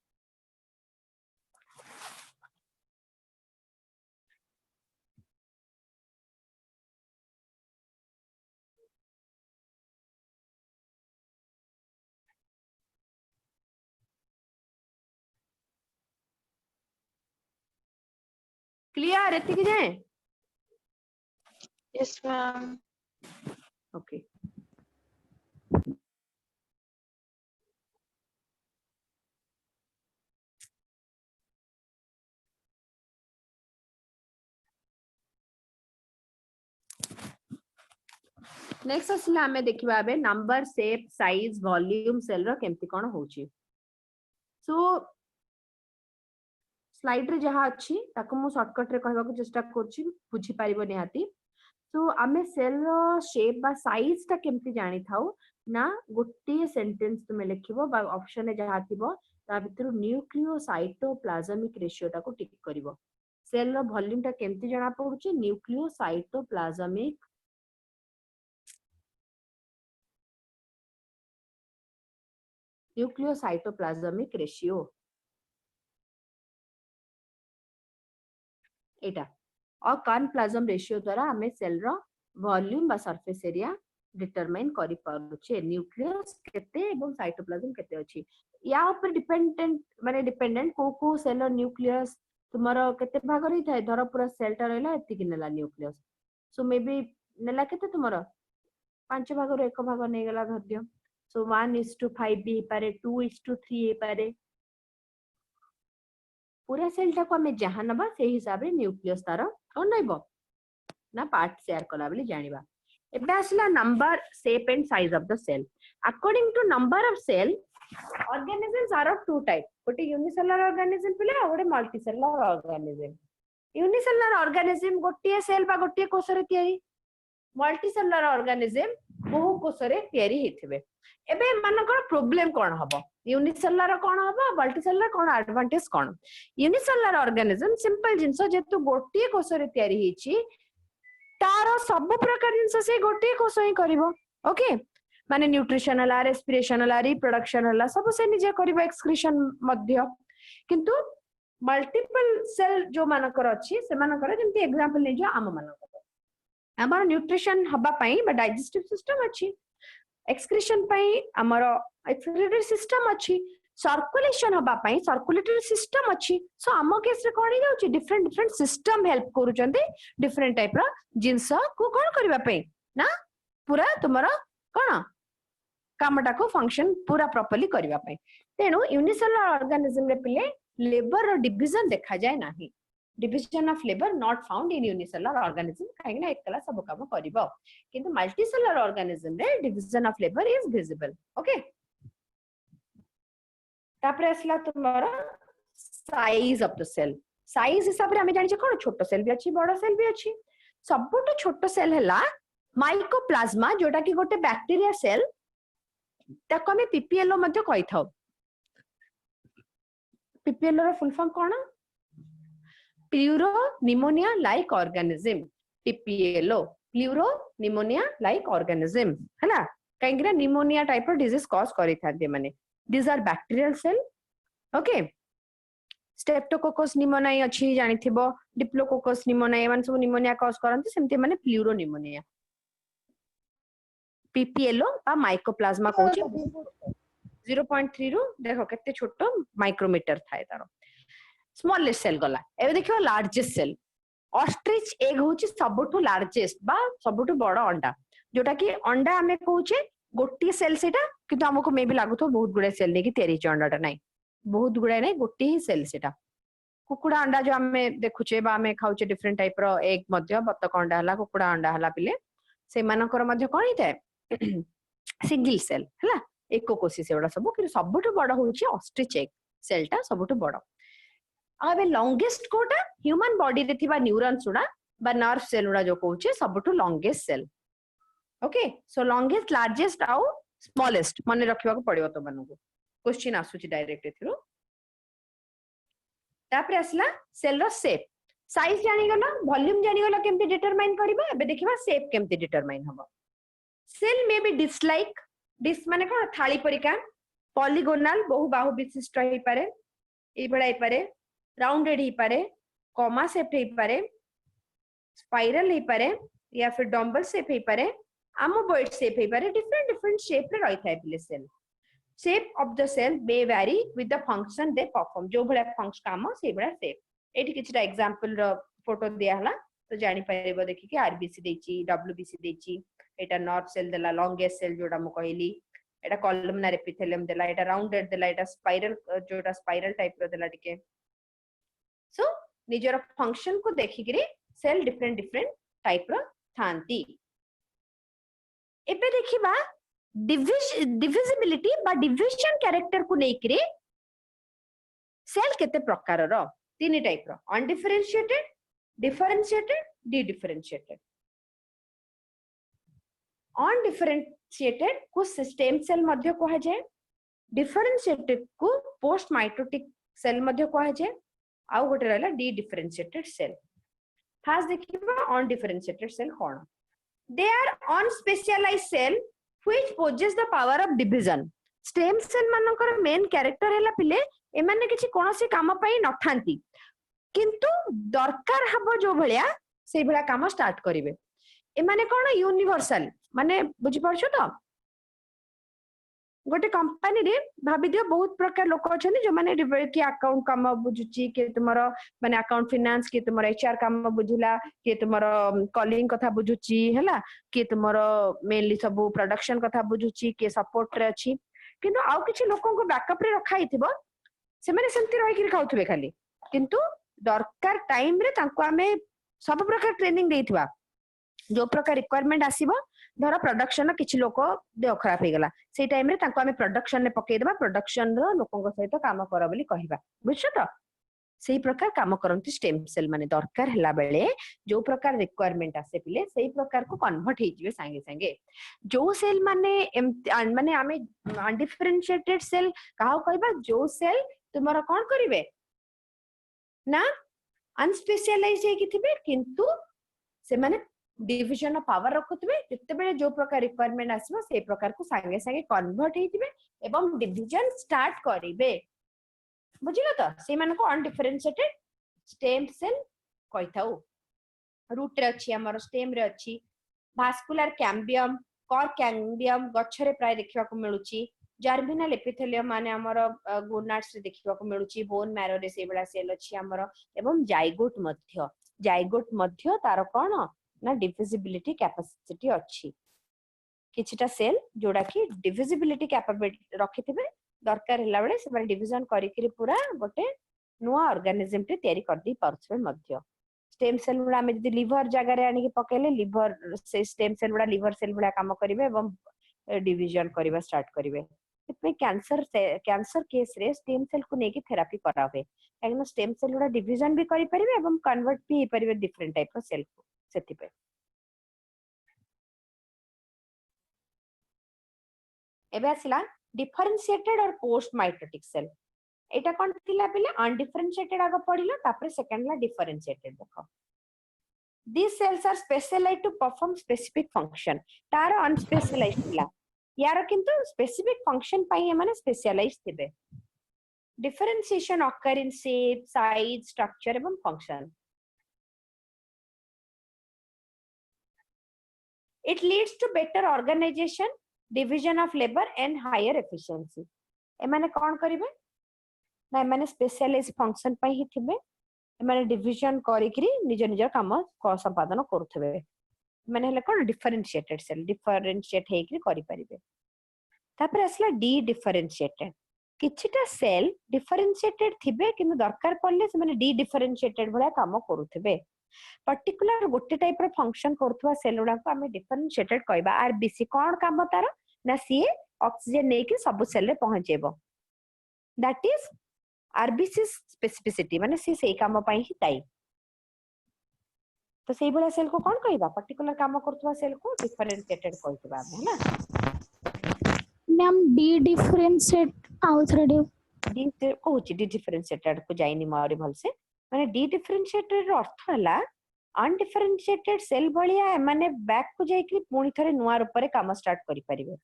क्लियर एति कि जाए
Yes, ma'am.
ओके नेक्स्ट असला हमें देखिबा बे number shape size volume cell रो केमती कोन होची सो स्लाइड रे जहा अछि ताको मु शॉर्टकट रे कहबा को चेष्टा करछि बुझी पारिबो निहाती सो आमे सेल रो शेप बा साइज ता केमती जानि थाउ ना गोटे सेंटेंस तुमे लिखिबो बा ऑप्शन रे जहा थिबो ता भितर न्यूक्लियोसाइटोप्लाज्मिक रेशियो ता को टिक करिवो सेल रो वॉल्यूम ता केमती जाना पडुछि न्यूक्लियोसाइटोप्लाज्मिक रेशियो एटा और कॉन प्लाज्म रेशियो द्वारा हमें सेल रो वॉल्यूम बा सरफेस एरिया डिटरमाइन करि पारुछे न्यूक्लियस केते एवं साइटोप्लाज्म केते अछि या ऊपर डिपेंडेंट को सेल न्यूक्लियस तुमरो केते भाग रही थाए धर पूरा सेल टा रहला एति कि नेला न्यूक्लियस सो मे बी नेला केते तुमरो 5 भाग रो 1 भाग नै गेला धर दियो सो 1:5 भी पारे 2:3 हे पारे पूरा सेल टा को हमें जहां नबा से हिसाब रे न्यूक्लियस तार कोन नइबो ना पार्ट शेयर कला बली जानिबा एबे असला number shape and size of the cell according to number of cell organisms are of two type गोटे यूनिसेलुलर ऑर्गेनिज्म पिले और गोटे मल्टीसेलुलर ऑर्गेनिज्म यूनिसेलुलर ऑर्गेनिज्म गोटे सेल बा गोटे कोष रे तयारी मल्टीसेलुलर ऑर्गेनिज्म बहु कोष रे तयारी हेथिबे एबे मानकर प्रॉब्लम कोन हबो यूनिसेलुलर कोन हबो मल्टीसेलुलर कोन एडवांटेज कोन यूनिसेलुलर ऑर्गेनिज्म सिंपल जिंस जेतु गोटे कोष रे तयारी हेची तारो सब प्रकार जिंस से गोटे कोष ही करिवो ओके माने न्यूट्रिशन हला रेस्पिरेशन हला रिप्रोडक्शन हला सब से निजे करिवो एक्सक्रीशन मध्य किंतु मल्टीपल सेल जो मानकर अछि से मानकर जेंति एग्जांपल नै जो आम मानकर हमर न्यूट्रिशन हबा पई बा डाइजेस्टिव सिस्टम अछि एक्सक्रीशन पई हमर एक्सक्रीटरी सिस्टम अछि सर्कुलेशन हबा पई सर्कुलेटरी सिस्टम अछि सो आम केस रे कोन जाउछि डिफरेंट सिस्टम हेल्प करूचंती डिफरेंट टाइप रो जिंस को कोन करबा पई ना पूरा तुमरो कोन कामटा को फंक्शन पूरा प्रॉपर्ली करबा पई तेनु यूनिसेलुलर ऑर्गेनिज्म रे पिले लेबर रो डिवीजन देखा जाय नाही division of labour not found in unicellular organism काहेना एकला सब काम करबो किंतु मल्टीसेलुलर ऑर्गेनिज्म रे division of labour is visible okay तापर असला तुमरो size of the cell size हिसाब रे हमें जानि छ कोन छोटो सेल भी अछि बड़ो सेल भी अछि सबटो छोटो सेल हला माइकोप्लाज्मा जोटा कि गोटे बैक्टीरिया सेल ताको हमें पीपीएलओ मध्ये कहि थाउ पीपीएलओ रो फुल फॉर्म कोन pleuro pneumonia like organism PPLO pleuro pneumonia like organism हैला काहेकि निमोनिया टाइप रो डिजीज कॉज करि था दे माने these are bacterial cell. Okay, streptococcus pneumoniae अच्छी जानिथिबो, डिप्लोकोकस निमोनियाई मान सब निमोनिया कॉज करंती सेमति माने प्लूरो निमोनिया। पीपीएलओ बा माइकोप्लाज्मा कहूचे 0.3 रु देखो केते छोटो माइक्रोमीटर थाए तारो। स्मॉलेस्ट सेल गला एबे देखियो लार्जेस्ट सेल। ऑस्ट्रिच एग होची सबठु लार्जेस्ट बा सबठु बड़ अंडा, जोटा कि अंडा हमें कहूचे गोटी सेल सेटा, किंतु हमको मे भी लागुतो बहुत गुडे सेल नेकी तैयारी च अंडाटा नाही, बहुत गुडे नाही गोटी ही सेल सेटा। कुकुड़ा अंडा जो हमें देखुचे बा हमें खाउचे डिफरेंट टाइप रो एग मध्य बतक अंडा हला कुकुड़ा अंडा हला पिले से मानकर मध्य कोन हिते सिंगल सेल हला एको कोशी सेवडा सब कि सबठु बड़ होची ऑस्ट्रिच एग सेलटा सबठु बड़। अबे लॉन्गेस्ट कोटा ह्यूमन बॉडी रे थिबा न्यूरॉन्स उडा बा नर्व सेल उडा जो कहूचे सबठु longest cell. Okay so longest largest आउ स्मॉलेस्ट माने रखिबा को पड़ियो तो मनकु क्वेश्चन आसुची डायरेक्ट एथिरो। तापर असला सेल रो शेप साइज जानि गला वॉल्यूम जानि गला केमति डिटरमाइन करबा। एबे देखिबा शेप केमति डिटरमाइन हबो। Cell may be dish like, dish माने कोन थाली परिका, पॉलीगोनल बहु बाहु विशिष्ट हे पारे, ए बडा हे पारे, राउंडेड हे पारे, कॉमा शेप हे पारे, स्पाइरल हे पारे या फिर डम्बल शेप हे पारे, amoeboid शेप हे पारे, डिफरेंट डिफरेंट शेप रे रही थाए पिले cell. Shape of the cell may vary with the function they perform, जो भले फंक्शन काम से बड़ा शेप। एठी किछटा एग्जांपल रो फोटो दिया हला तो जानि पारेबो देखि कि आरबीसी देची, डब्ल्यूबीसी देची, एटा नर्व सेल देला, लॉन्गेस्ट सेल जोडा मु कहली, एटा कॉलमनर एपिथेलियम देला, एटा राउंडेड देला, एटा स्पाइरल जोडा स्पाइरल टाइप रो देला टिके। सो निजर फंक्शन को देखि कि सेल डिफरेंट डिफरेंट टाइप रो थांती। एबे देखिबा डिविजिबिलिटी बा डिविजन कैरेक्टर को लेकरे सेल केते प्रकार रो तीन टाइप रो अनडिफरेंशिएटेड, डिफरेंशिएटेड, डिडिफरेंशिएटेड। अनडिफरेंशिएटेड को स्टेम सेल मध्य कहा जाए, डिफरेंशिएटेड को पोस्ट माइटोटिक सेल मध्य कहा जाए, आउ गोटे रहला डिडिफरेंशिएटेड सेल। फास्ट देखिबा अनडिफरेंशिएटेड सेल कोन, they are unspecialised cell which possess the power of division। Stem cell मानकर मेन कैरेक्टर हैला पिले एमाने किछि कोनोसी काम पई नथांती, किंतु दरकार हबो जो भलिया से भलिया काम स्टार्ट करिवे। एमाने कोन यूनिवर्सल माने बुझि परछो तो गोटे कंपनी रे भाबी दियो बहुत प्रकार लोक अछन जो माने कि अकाउंट काम बुझुची के तुमरो माने अकाउंट फाइनेंस के तुमरो एचआर काम बुझिला के तुमरो कॉलिंग कथा बुझुची हैला के तुमरो मेनली सब प्रोडक्शन कथा बुझुची के सपोर्ट रे अछि, किंतु आउ किछि लोकन को बैकअप रे रखा हिथिबो से माने सेंति रहि कि खाउथबे खाली, किंतु दरकार टाइम रे तांको हमें सब प्रकार ट्रेनिंग देइथिबा जो प्रकार रिक्वायरमेंट आसीबो। धर प्रोडक्शन किछि लोक देह खराब हे गला से टाइम रे तांको हमें प्रोडक्शन ने पके देबा, प्रोडक्शन रो लोकन सहित काम कर बोली कहबा, बुझछो तो सेही प्रकार काम करंती स्टेम सेल माने दरकार हला बेले जो प्रकार रिक्वायरमेंट आसे पिले सेही प्रकार को कन्वर्ट हे जिवे संगे संगे। जो सेल माने माने हमें अनडिफरेंशिएटेड सेल काहो कहबा, जो सेल तुमरा कोन करिवे ना अनस्पेशलाइज्ड हे कि थिबे, किंतु से माने डिविजन ऑफ पावर रखुतबे, जते बेले जो प्रकार रिक्वायरमेंट आसीबो से प्रकार को संगे संगे कन्वर्ट हेतिबे एवं डिविजन स्टार्ट करिवे, बुझिलो तो से माने को अनडिफरेंशिएटेड स्टेम सेल कहिथाउ। रूट रे अछि हमर स्टेम रे अछि भास्कुलर कैम्बियम, कॉर कैम्बियम गछरे प्राय देखिबा को मिलुची, जर्मिनल एपिथेलियम माने हमर गोनाड्स रे देखिबा को मिलुची, बोन मैरो रे से बडा सेल अछि हमर, एवं जाइगोट मध्य तार कोन ना डिविजिबिलिटी कैपेसिटी अछि। किछटा सेल जोडा कि डिविजिबिलिटी कैपेबिलिटी रखिथिबे दरकार हला बेले से डिविजन करि कि पूरा गोटे नुवा ऑर्गेनिज्म टे तयारी कर दी परछबे मध्य। स्टेम सेल गुडा हम जदि लिवर जगह रे आनी के पकेले लिवर से स्टेम सेल गुडा लिवर सेल गुडा काम करिवे एवं डिविजन करिवा स्टार्ट करिवे। इतने कैंसर केस रे स्टेम सेल को नेकी थेरापी करावे, काहेकि स्टेम सेल गुडा डिविजन भी करि परिवे एवं कन्वर्ट भी हे परिवे डिफरेंट टाइप ऑफ सेल को सेति पे। एबे आसिला डिफरेंशिएटेड और पोस्ट माइटोटिक सेल। एटा कोन थिला पिले अनडिफरेंशिएटेड आगे पढिलो तापर सेकंड ला डिफरेंशिएटेड देखो। These cells are specialized to perform specific function, तार अनस्पेशलाइज्ड थिला यार किंतु स्पेसिफिक फंक्शन पाई ये माने specialise थिबे differentiation occur in shape size structure एवं function it leads to better organization division of labor and higher efficiency एमाने कौन करिवे ना एमाने स्पेशलाइज फंक्शन पाई ही थिबे एमाने डिवीजन करिकरी निज निज काम को संपादन करूथबे माने हले कोन डिफरेंशिएटेड सेल डिफरेंशिएट हेकरी करि परिबे तापर असला डी डिफरेंशिएटेड किछिटा सेल डिफरेंशिएटेड थिबे किंतु दरकार पड़ले से माने डी डिफरेंशिएटेड भलिया काम करूथबे पर्टिकुलर गोटे टाइप रो फंक्शन करथवा सेल गुडा को हमें डिफरेंशिएटेड कहबा आरबीसी कोन काम तार ना सी ऑक्सीजन नै कि सब सेल रे पहुंचेबो दैट इज आरबीसी स्पेसिफिसिटी माने सी सेई काम पई ही दाई तो सेई भलिया सेल को कोन कहबा पर्टिकुलर काम करथवा सेल को डिफरेंशिएटेड कहबा हम ना
मैम डी डिफरेंशिएट आउथरेड
डी कहूची डी डिफरेंशिएटेड को जाइनी मारी भलसे माने डी डिफरेंशिएटेड रो अर्थ हला अनडिफरेंशिएटेड सेल भलिया माने बैक को जाई कि पुणी थरे नुवा रूप रे काम स्टार्ट करि परिबे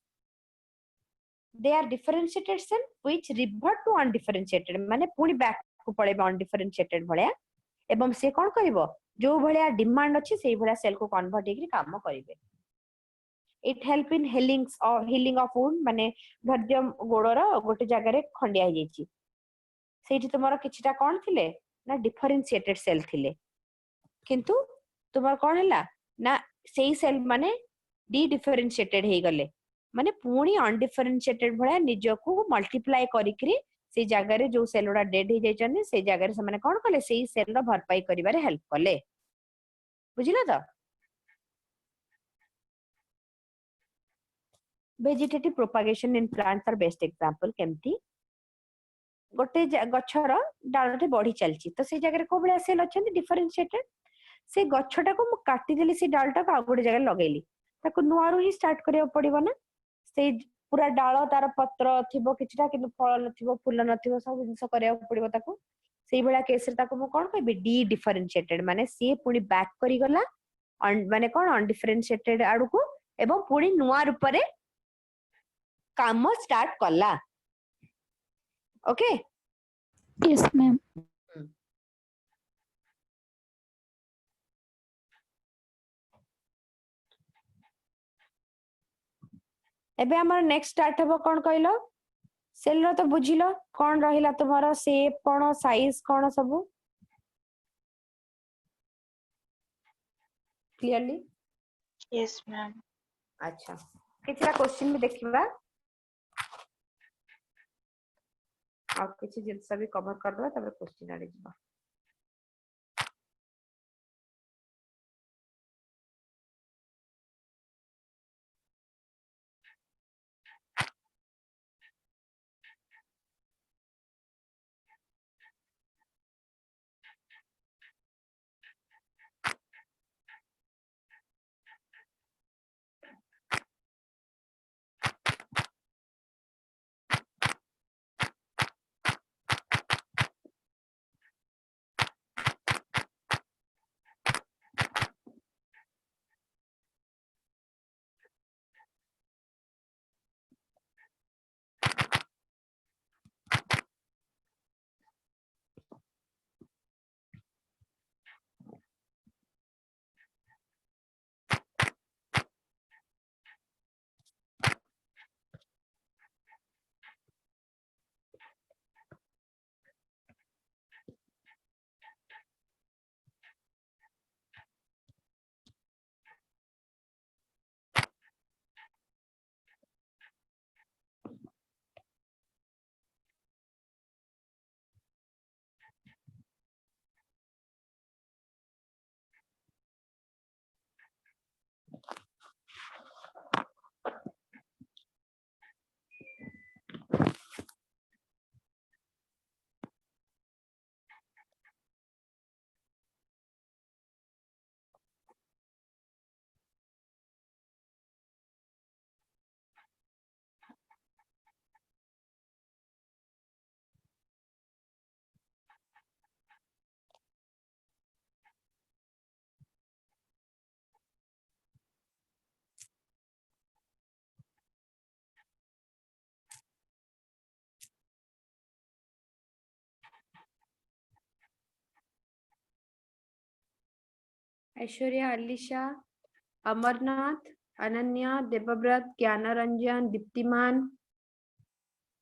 they are differentiated cell which revert to undifferentiated माने पुणी बैक को पळेबे अनडिफरेंशिएटेड भलिया एवं से कोन करिवो जो भलिया डिमांड अछि सेई भलिया सेल को कन्वर्ट हेकरी काम करिवे it help in healing of wound माने धर्य गोडर गोटे जगह रे खंडिया हो जाईची सेठी तुमरो किछिटा कोन थिले ना डिफरेंशिएटेड सेल थिले किंतु तुमर कोन हला ना सेई सेल माने डी डिफरेंशिएटेड हे गले माने पुणी अनडिफरेंशिएटेड भलिया निजको मल्टीप्लाई करिकरी से जगह रे जो सेल उडा डेड हे जाइचने से जगह रे से माने कोन कले सेई सेल रो भरपाई करिवारे हेल्प कले बुझिला त vegetative propagation in plants are best example केमती गोटे गछर डालटे बढ़ी चलची तो से जगह को बळे सेल अछंती डिफरेंशिएटेड से गछटा को मु काटी देली से डालटा को आगोटे जगह लगेली ताको नुआरो ही स्टार्ट करियो पड़िबो ना से पूरा डाल तार पत्र थिबो किछटा किंतु फल नथिबो फूल नथिबो सब जिंस करियो पड़िबो ताको सेई भला केस रे ताको मु कोन कहबी डी डिफरेंशिएटेड माने से पुनी बैक करी गला माने कोन अनडिफरेंशिएटेड आडू को एवं पुनी नुआ रूप रे काम स्टार्ट कला ओके
यस मैम
एबे हमर नेक्स्ट स्टार्ट हबो कोन कहलो सेल रो तो बुझिलो कोन रहिला तुम्हारा शेप कोन साइज कोन सब क्लियरली
यस मैम
अच्छा किछरा क्वेश्चन भी देखिबा आप किछि जिंस भी कवर कर दो तब क्वेश्चन आड़ी जिबा ऐश्वर्या, अलीशा, अमरनाथ, अनन्या, देवव्रत, ज्ञानरंजन, दीप्तिमान,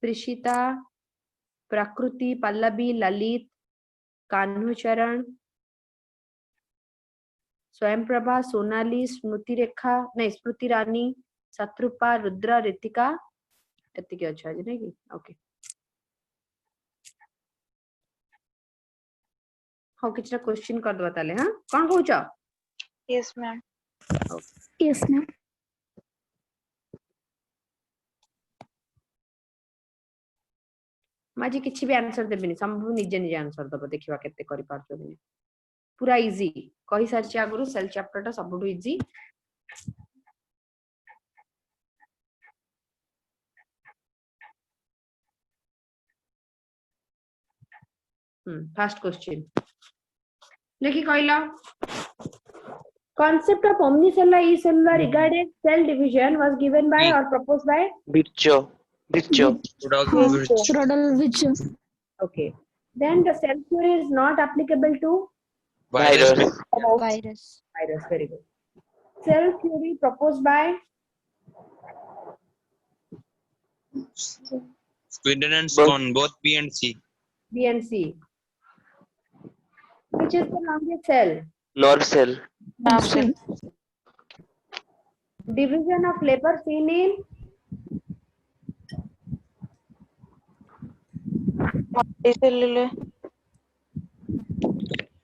प्रिशिता, प्रकृति, पल्लवी, ललित, कान्हूचरण, स्वयं प्रभा, सोनाली, स्मृति रेखा नहीं स्मृति रानी, शत्रुपा, रुद्र, ऋतिका एतिके अच्छा जे नहीं कि ओके हो किछटा क्वेश्चन कर दवा ताले हां कोन कहूछ
Yes, ma'am.
Yes, ma'am.
माजी किछि भी आंसर देबिनी संभव निजे निजे आंसर दबो देखिबा केते करि पारछो बिनी पूरा इजी कहि सारछि आगुरु सेल चैप्टर टा सबडू इजी फर्स्ट क्वेश्चन देखि कहला concept of omnicellular e-cellular regarding cell division was given by or proposed by
Virchow.
Rodolfo.
okay then the cell theory is not applicable to
Virus.
virus very good cell theory proposed by
Sweden and Scone, both B and C.
B and C which is the longest cell
Nerve cell.
division of labor seen in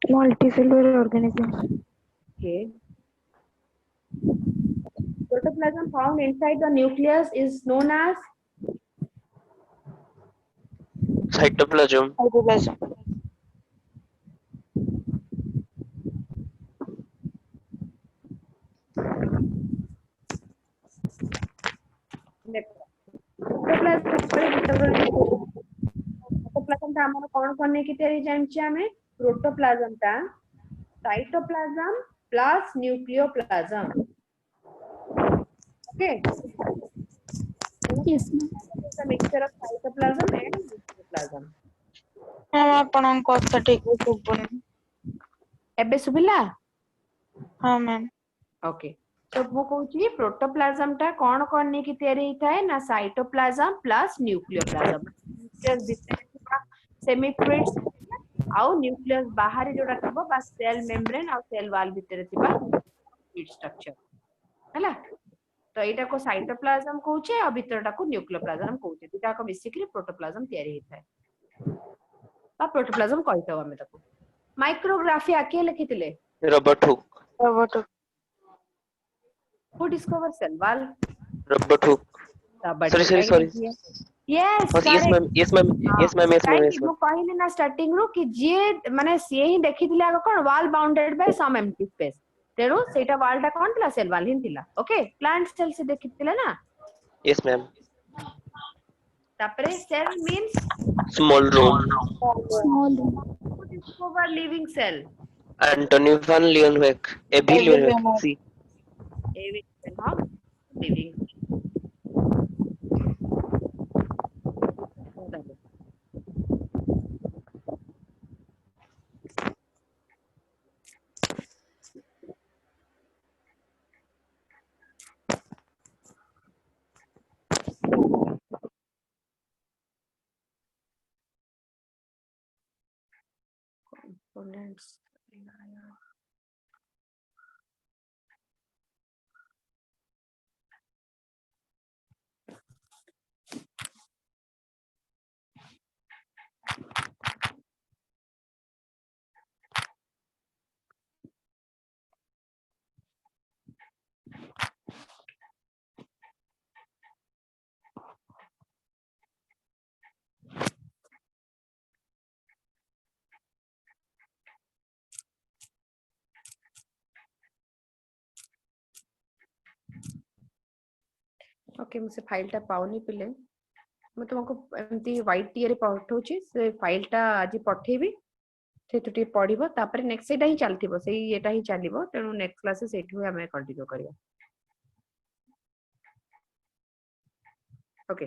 Multicellular organisms.
okay protoplasm found inside the nucleus is known as
Cytoplasm.
Cytoplasm.
Protoplasm ता हमर कोन कोन की तैयारी जानछि हमें प्रोटोप्लाज्म ता cytoplasm plus nucleoplasm okay
Yes, ma'am.
it's a mixture of cytoplasm and nucleoplasm
Ma'am, आपन कथा ठीक सुबुन.
एबे सुबिला
हाँ मैम.
ओके तो मु कहूची प्रोटोप्लाज्म ता कोन कोन ने की तैयारी हिताए ना साइटोप्लाज्म प्लस न्यूक्लियोप्लाज्म न्यूक्लियस भितर सेमीफ्लुइड्स आउ न्यूक्लियस बाहर जोडा थबो बा सेल मेम्ब्रेन आउ सेल वॉल भितर थिबा फ्लुइड स्ट्रक्चर हला तो एटा को साइटोप्लाज्म कहूचे आ भितरटा को न्यूक्लियोप्लाज्म कहूचे दुटा को बेसिकली प्रोटोप्लाज्म तैयारी हिताए बा प्रोटोप्लाज्म कहतो हमें ताको माइक्रोग्राफी आके लिखितले
Robert Hooke.
who discover cell wall
Robert Hooke. Sorry.
yes
Yes, ma'am. Yes, ma'am. Yes, ma'am. Yes, ma'am. Yes,
मु
ma'am.
कहली ना स्टार्टिंग रो कि जे माने से ही देखिथिले आगो कोन wall bounded by some empty space तेरो सेटा वॉल टा कोन थिला सेल वॉल हिन थिला ओके प्लांट सेल से देखिथिले ना
Yes, ma'am.
तापरे cell means
Small room.
Small.
who discover living cell
Anthony van Leeuwenhoek. A.B. Leeuwenhoek. C.
living components okay मुझे फाइल टा पाउनी पिले मैं तुमको एमती व्हाइट टीयर पठौची से फाइल टा आज पठेबी से तुटी पढिबो तापर नेक्स्ट सेटा ही चलथिबो से एटा ही चलिबो तेनु नेक्स्ट क्लास से एठु हमें कंटिन्यू करिया ओके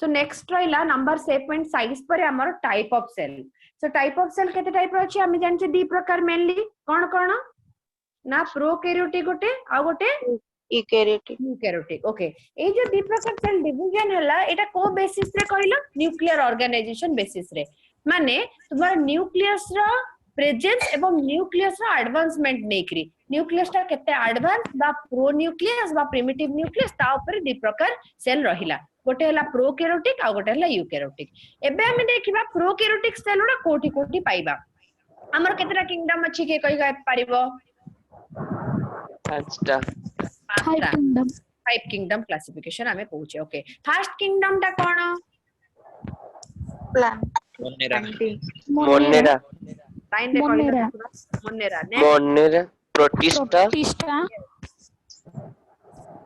सो नेक्स्ट रहिला नंबर शेप एंड साइज पर हमर type of cell so type of cell केते टाइप अछि हम जानछि दी प्रकार मेनली कोन कोन ना प्रोकैरियोटिक गोटे आ गोटे
यूकैरियोटिक
यूकैरियोटिक ओके ए जो दी प्रकार सेल डिवीजन हला एटा को बेसिस रे कहलो न्यूक्लियर ऑर्गेनाइजेशन बेसिस रे माने तुम्हारा न्यूक्लियस रो प्रेजेंस एवं न्यूक्लियस रो एडवांसमेंट नेकरी न्यूक्लियस टा केते एडवांस बा प्रो न्यूक्लियस बा प्रिमिटिव न्यूक्लियस ता ऊपर दी प्रकार सेल रहिला गोटे हला प्रोकैरियोटिक आ गोटे हला यूकैरियोटिक एबे हम देखिबा प्रोकैरियोटिक सेल उडा कोठी कोठी पाइबा हमर केतेटा किंगडम अछि के कहि गय पारिबो
पांचटा
Five kingdom.
Five kingdom classification हमें पहुंचे ओके फर्स्ट किंगडम टा कोन
प्लान
Monera.
मोनेरा
लाइन रे
Monera.
कहले Monera next
Monera protista
Protista.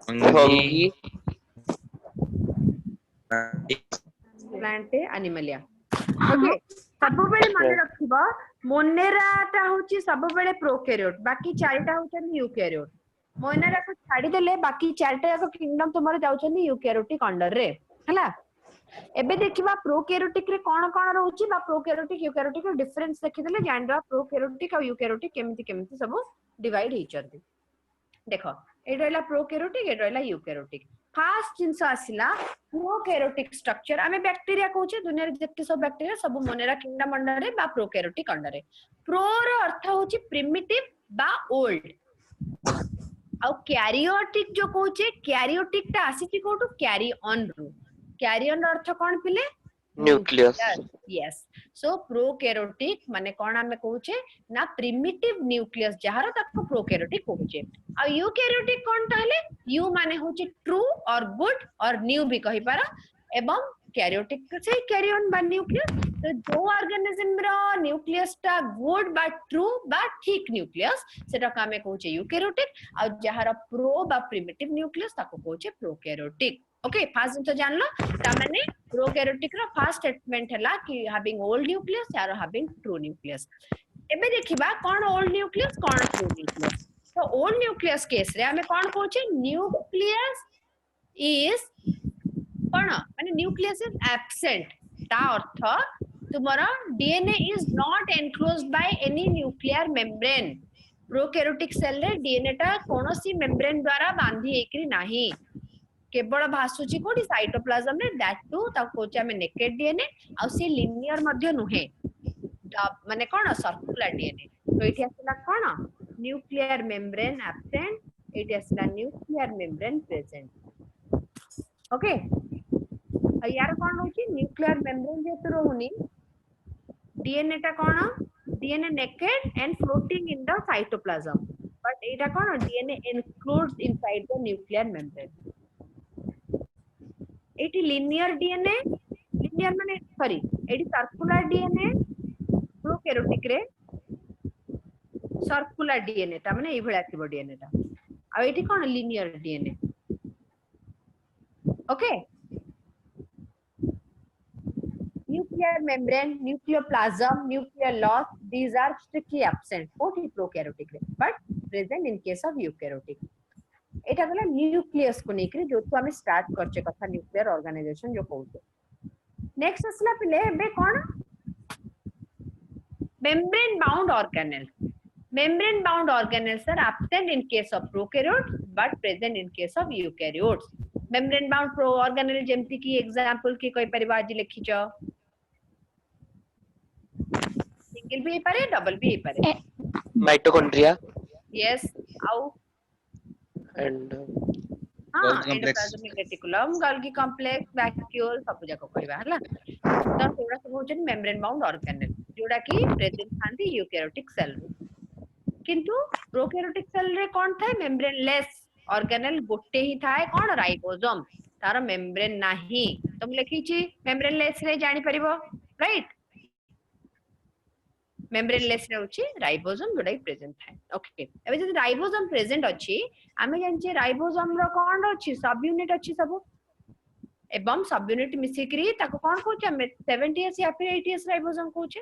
Fungi
plant Animalia okay सब बेले माने रखिबो मोनेरा टा होची सब बेले प्रोकैरियोट बाकी चारटा होचन यूकैरियोट मोनेरा को छाडी देले बाकी चारटा याको किंगडम तुम्हारे जाउछन यूकैरियोटिक अंडर रे हला एबे देखिबा प्रोकैरियोटिक रे कोन कोन रहउची बा प्रोकैरियोटिक यूकैरियोटिक रो डिफरेंस देखिदेले जानबा प्रोकैरियोटिक और यूकैरियोटिक केमिति सब डिवाइड हिचंती देखो एटा हला प्रोकैरियोटिक एटा हला यूकैरियोटिक फर्स्ट जिंस आसिला प्रोकैरियोटिक स्ट्रक्चर आमे बैक्टीरिया कहूचे दुनिया रे जत्ते सब बैक्टीरिया सब मोनेरा किंगडम अंडर रे बा प्रोकैरियोटिक अंडर रे प्रो रो अर्थ होची प्रिमिटिव बा ओल्ड आ कैरियोटिक जो कहूचे कैरियोटिक ता आसीची कोटू कैरी ऑन रू कैरी ऑन अर्थ कोन पिले
न्यूक्लियस
यस सो प्रोकैरियोटिक माने कोन हमें कहूचे ना प्रिमिटिव न्यूक्लियस जहार ताको प्रोकैरियोटिक कहूचे आ यूकैरियोटिक कोन ताले यू माने होचे ट्रू और गुड और न्यू भी कहि पारा एवं कैरियोटिक से कैरी ऑन बा न्यूक्लियस तो जो ऑर्गेनिज्म रो न्यूक्लियस ता गुड बा ट्रू बा ठीक न्यूक्लियस सेटा का हमें कहूचे यूकैरियोटिक आ जहार प्रो बा प्रिमिटिव न्यूक्लियस ताको कहूचे प्रोकैरियोटिक ओके फर्स्ट तो जान लो ता माने प्रोकैरियोटिक रो फर्स्ट स्टेटमेंट हला कि हैविंग ओल्ड न्यूक्लियस या हैविंग ट्रू न्यूक्लियस एबे देखिबा कोन ओल्ड न्यूक्लियस कोन ट्रू न्यूक्लियस तो ओल्ड न्यूक्लियस केस रे हमें कोन कहूचे न्यूक्लियस इज कोन माने न्यूक्लियस इज एब्सेंट ता अर्थ तुम्हारा DNA is not enclosed by any nuclear membrane prokaryotic cell रे डीएनए टा कोनोसी मेम्ब्रेन द्वारा बांधी एकरी नाही केवल भासुची कोडी साइटोप्लाज्म रे दैट टू ता कोचे हमें नेकेड डीएनए आ से लिनियर मध्ये नुहे माने कोन सर्कुलर डीएनए तो इठी आसला कोन न्यूक्लियर मेम्ब्रेन एब्सेंट इट आसला न्यूक्लियर मेम्ब्रेन प्रेजेंट ओके आ यार कोन होची न्यूक्लियर मेम्ब्रेन जेतु रहउनी डीएनए टा कोन DNA naked and floating in the cytoplasm but एटा कोन DNA includes inside the nuclear membrane एटी लिनियर डीएनए लिनियर माने सॉरी एटी सर्कुलर डीएनए प्रोकैरियोटिक रे सर्कुलर डीएनए ता माने एभला थिबो डीएनए ता आ एटी कोन linear DNA okay nuclear membrane nucleoplasm nuclear loss these are strictly absent both in prokaryotic but present in case of eukaryotic एटा गला न्यूक्लियस को नेकरी जो तो हमें स्टार्ट करचे कथा न्यूक्लियर ऑर्गेनाइजेशन जो कहउछे नेक्स्ट असला पिले बे कोन membrane bound organelles are absent in case of prokaryotes but present in case of eukaryotes membrane bound pro organelle जेमति की एग्जांपल की कोई परिवार आज लिखिचो सिंगल भी पारे डबल भी पारे
माइटोकॉन्ड्रिया
यस आउ
and
endoplasmic reticulum Golgi complex vacuole सब जाको कहबा हला तो सेडा सब होचन मेम्ब्रेन बाउंड ऑर्गेनेल जोडा की प्रेजेंट थांती यूकैरियोटिक सेल किंतु प्रोकैरियोटिक सेल रे कोन थाए मेम्ब्रेन लेस ऑर्गेनेल गोटे ही थाए कोन राइबोसोम तार मेम्ब्रेन नाही तुम लिखिची मेम्ब्रेन लेस रे जानि परिबो राइट मेम्ब्रेन लेस रे होची राइबोसोम जोडा प्रेजेंट थाए ओके एबे जदि राइबोसोम प्रेजेंट अछि आमे जानचे राइबोसोम रो कोन अछि सब यूनिट अछि सब एवं सब यूनिट मिसिकरी ताको कोन कहूचे हम 70s या फिर 80s राइबोसोम कहूचे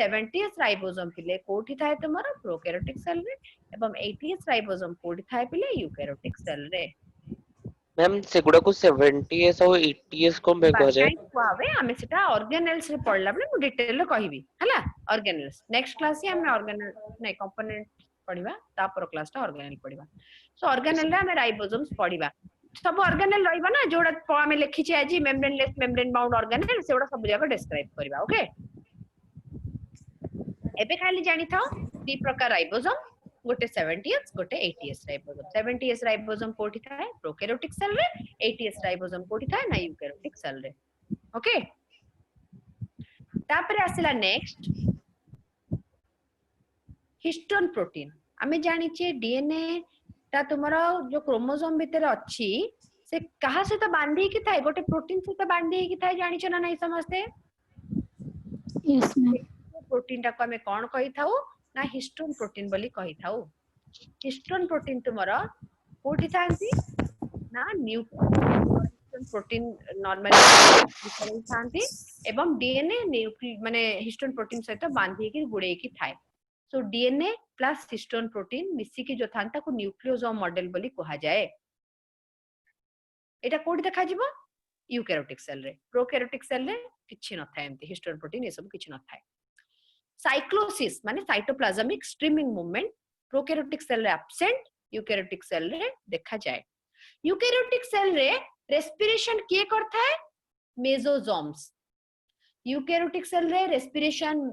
70s राइबोसोम पिले कोठी थाए तमरो प्रोकैरियोटिक सेल रे एवं 80s राइबोसोम कोठी थाए पिले यूकैरियोटिक सेल रे
मैम सेगुडा को 70s और 80s को में कह जाए
हवे हमें सेटा ऑर्गेनेल्स रे पढला बले मु डिटेल रे कहबी हला ऑर्गेनेल्स नेक्स्ट क्लास ही हमें ऑर्गेनेल नै कंपोनेंट पढ़िबा तापर क्लास टा ऑर्गेनेल पढ़िबा सो ऑर्गेनेल रे हम राइबोसोम्स पढ़िबा सब ऑर्गेनेल रहइबा ना जोड़ा हम लिखि छी आज मेम्ब्रेनलेस मेम्ब्रेन बाउंड ऑर्गेनेल सेडा सब जगह डिस्क्राइब करबा ओके एबे खाली जानि थाओ दी प्रकार राइबोसोम गोटे 70s गोटे 80s राइबोसोम 70s राइबोसोम कोठी थाए प्रोकैरियोटिक सेल रे 80s राइबोसोम कोठी थाए ना यूकैरियोटिक सेल रे ओके तापर आसिला नेक्स्ट हिस्टोन प्रोटीन आमे जानि छे डीएनए ता तुमरो जो क्रोमोसोम भीतर अछि से कहा से तो बांधी की थाए गोटे प्रोटीन से तो बांधी की थाए जानि छ ना नहीं समझते
यस मैम
प्रोटीन टा को हमें कोन कहि थाउ ना हिस्टोन प्रोटीन बोली कहि थाउ हिस्टोन प्रोटीन तुमरो कोठी थांती ना न्यूक्लियस प्रोटीन नॉर्मली थांती एवं डीएनए न्यूक्लियस माने हिस्टोन प्रोटीन सहित बांधी की गुडे की थाए so DNA plus histone protein मिसी की जो थांता को न्यूक्लियोसोम मॉडल बोली कहा जाए एटा कोठी देखा जिवो यूकैरियोटिक सेल रे प्रोकैरियोटिक सेल रे किछि न थाए एमती हिस्टोन प्रोटीन ये सब किछि न थाए साइक्लोसिस माने cytoplasmic streaming movement prokaryotic cell रे एब्सेंट यूकैरियोटिक सेल रे देखा जाए यूकैरियोटिक सेल रे रेस्पिरेशन किए करता है मेसोसोम्स यूकैरियोटिक सेल रे रेस्पिरेशन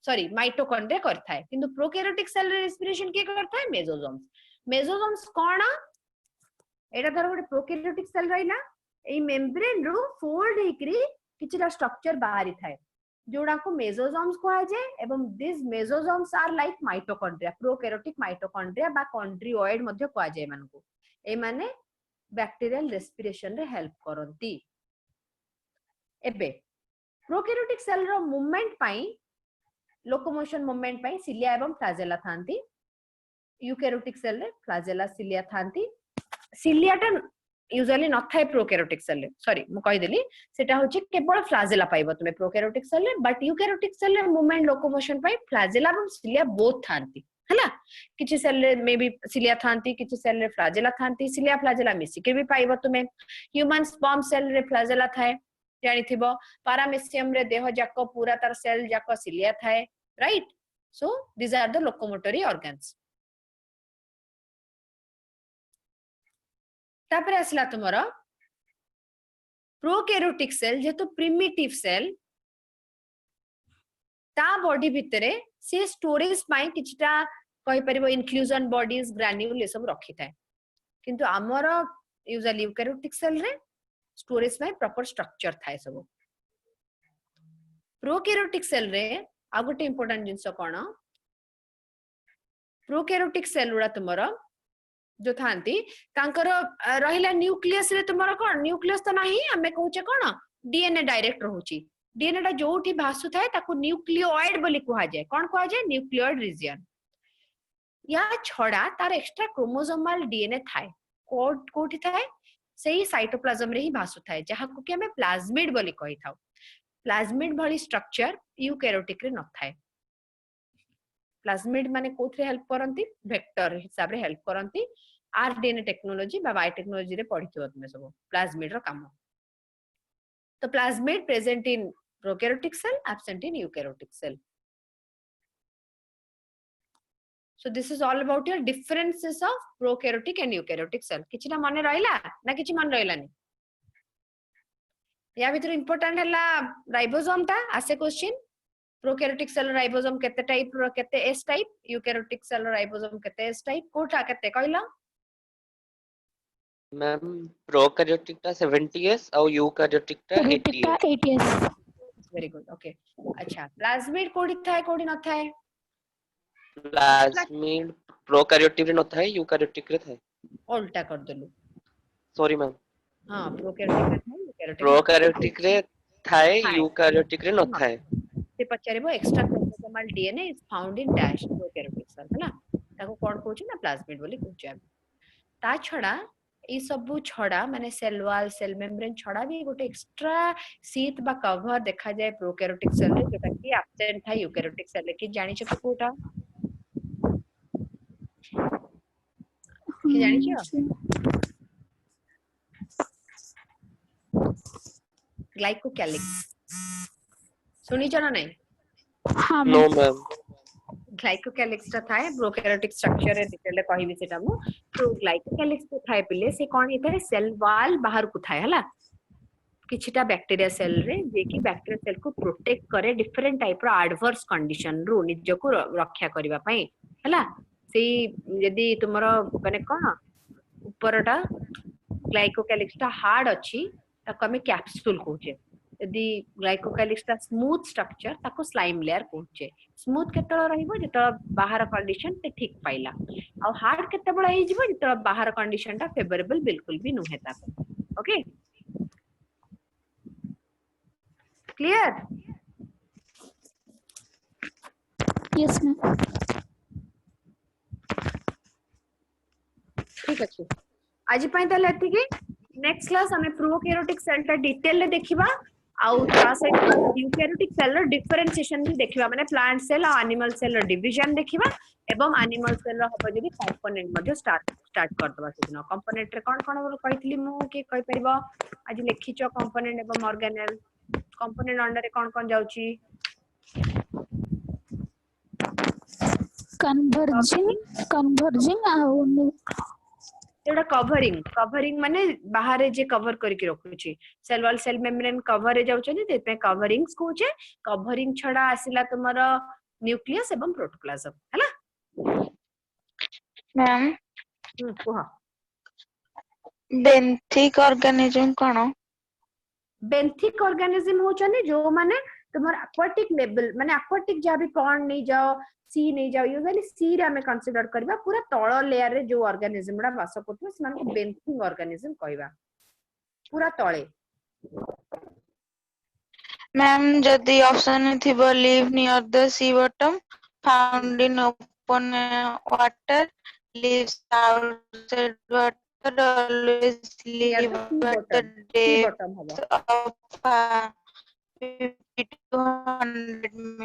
सॉरी माइटोकॉन्ड्रिया करता है किंतु प्रोकैरियोटिक सेल रे रेस्पिरेशन किए करता है मेसोसोम्स कोन एटा धर गोटे प्रोकैरियोटिक सेल रहिला एई मेम्ब्रेन रु फोल्ड हेकरी किछटा स्ट्रक्चर बाहरी थाए जोड़ा को मेसोसोम्स कहा जाए एवं this mesosomes are like mitochondria prokaryotic mitochondria बा कॉन्ड्रियोइड मध्ये कहा जाए मानको ए माने बैक्टीरियल रेस्पिरेशन रे हेल्प करंती एबे प्रोकैरियोटिक सेल रो मूवमेंट पई लोकोमोशन मूवमेंट पई सिलिया एवं फ्लैजेला थांती यूकैरियोटिक सेल रे फ्लैजेला सिलिया थांती सिलिया टा यूजुअली न थाए प्रोकैरियोटिक सेल रे सॉरी मु कहि देली सेटा होची केवल फ्लैजेला पाइबो तुमे प्रोकैरियोटिक सेल रे बट यूकैरियोटिक सेल रे मूवमेंट लोकोमोशन पई फ्लैजेला एवं सिलिया बोथ थांती हला किछि सेल रे मे बी सिलिया थांती किछि सेल रे फ्लैजेला थांती सिलिया फ्लैजेला मिसी के भी पाइबो तुमे ह्यूमन स्पर्म सेल रे फ्लैजेला थाए जानि थिबो पैरामेसियम रे देह जाको पूरा तार सेल जाको सिलिया थाए right so these are the locomotory organs तापर आसला तुमरो प्रोकैरियोटिक सेल जेतो प्रिमिटिव सेल ता बॉडी भितरे से स्टोरेज पाई किछटा कहि परिबो इनक्लूजन बॉडीज ग्रैन्यूल ये सब रखि थाए किंतु हमरो यूजुअली यूकैरियोटिक सेल रे स्टोरेज में प्रॉपर स्ट्रक्चर थाए सब प्रोकैरियोटिक सेल रे आ गोटे इंपोर्टेंट जिंस कोन प्रोकैरियोटिक सेल उडा तुमरो जो थांती तांकर रहिला न्यूक्लियस रे तुमरो कोन न्यूक्लियस तो नाही हमें कहूचे कोन डीएनए डायरेक्ट रहूची डीएनए टा जोठी भासु थाए ताको न्यूक्लियोइड बोली कहा जाए कोन कहा जाए न्यूक्लियोइड रीजन या छडा तार एक्स्ट्रा क्रोमोसोमल डीएनए थाए कोठी थाए सेही साइटोप्लाज्म रे ही भासु थाए जहा को कि हमें प्लाज्मिड बोली कहि थाउ प्लाज्मिड भली स्ट्रक्चर यूकैरियोटिक रे न थाए प्लाज्मिड माने कोथरे हेल्प करंती वेक्टर हिसाब रे हेल्प करंती आरडीएनए टेक्नोलॉजी बा बायो टेक्नोलॉजी रे पढिथिबो तुमे सब प्लाज्मिड रो काम तो plasmid present in prokaryotic cell absent in eukaryotic cell so this is all about your differences of prokaryotic and eukaryotic cell किछि ना मने रहिला ना किछि मन रहिलानी या भीतर इंपोर्टेंट हला राइबोसोम ता आसे क्वेश्चन प्रोकैरियोटिक सेल राइबोसोम केते टाइप रो केते S type eukaryotic cell ribosome केते एस टाइप कोठा केते कहला
मैम प्रोकैरियोटिक टा 70s और यूकैरियोटिक टा 80s
वेरी गुड ओके अच्छा प्लाज्मिड कोडी थाए कोडी न थाए
प्लाज्मिड प्रोकैरियोटिक रे न थाए यूकैरियोटिक रे थाए
उल्टा कर देलु
सॉरी मैम
हां प्रोकैरियोटिक रे
प्रोकैरियोटिक रे थाए यूकैरियोटिक रे न थाए
से पचारिबो extra chromosomal DNA is found in dash prokaryotic cell है ना ताको कोन कहू छी ना प्लाज्मिड बोली कहू छी ता छडा ई सबु छडा माने सेल वॉल सेल मेम्ब्रेन छडा भी गोटे एक्स्ट्रा शीट बा कवर देखा जाए प्रोकैरियोटिक सेल रे जेटा कि एब्सेंट था यूकैरियोटिक सेल कि जानि छ कोटा कि जानि छ ग्लाइकोकैलिक्स सुनी छ ना नहीं
हां
नो मैम
ग्लाइकोकैलिक्स टा थाए प्रोकैरियोटिक स्ट्रक्चर रे डिटेल कहबी सेटा मु तो ग्लाइकोकैलिक्स तो थाए पिले से कोन इथे सेल वॉल बाहर को थाए हला किछिटा बैक्टीरिया सेल रे जे कि बैक्टीरिया सेल को प्रोटेक्ट करे डिफरेंट टाइप रो एडवर्स कंडीशन रो निज को रक्षा करबा पई हला से यदि तुमरो माने कोन ऊपरटा ग्लाइकोकैलिक्स टा हार्ड अछि ताको हमें कैप्सूल कहूचे यदि ग्लाइकोकैलिक्स टा स्मूथ स्ट्रक्चर ताको स्लाइम लेयर कहूचे स्मूथ केतळ रहिबो जेतळ बाहर कंडीशन ते ठीक पाइला आ हार्ड केतबळ हे जिवो जेतळ बाहर कंडीशन टा फेवरेबल बिल्कुल भी नुहे ताको ओके क्लियर
Yes, ma'am.
ठीक अछि आज पई तले एतिकी नेक्स्ट क्लास हमें प्रोकैरियोटिक सेल टा डिटेल रे देखिबा आउ ता सहित यूकैरियोटिक सेल रो डिफरेंशिएशन भी देखिबा माने प्लांट सेल और एनिमल सेल रो डिवीजन देखिबा एवं एनिमल सेल रो हबो जदी कंपोनेंट मध्ये स्टार्ट कर दबा सेदिन कंपोनेंट रे कोन कोन कहितली मु के कहि परिबो आज लिखिचो कंपोनेंट एवं ऑर्गेनेल कंपोनेंट अंडर रे कोन जाउची
Converging ଆଉ
एटा कवरिंग माने बाहर जे कवर करके रखुची cell wall cell membrane cover रे जाउछनी तेपे कवरिंग्स कहूचे कवरिंग छडा आसिला तुमरो न्यूक्लियस एवं प्रोटोप्लाज्म हैला
मैम
कुह
बेंथिक ऑर्गेनिज्म कोन
बेंथिक ऑर्गेनिज्म होचनी जो माने तुमर एक्वाटिक लेवल माने एक्वाटिक जा भी पॉन्ड नहीं जाओ सी नहीं जाओ यूजुअली सी रे हमें कंसीडर करबा पूरा तळ लेयर रे जो ऑर्गेनिज्म रा वास करथु समान को बेंथिक ऑर्गेनिज्म कहबा पूरा तळे
मैम जदि ऑप्शन थिबो live near the sea bottom found in open water lives outside water always
near
live
the
at the
sea bottom हबो
depth of 50 to 100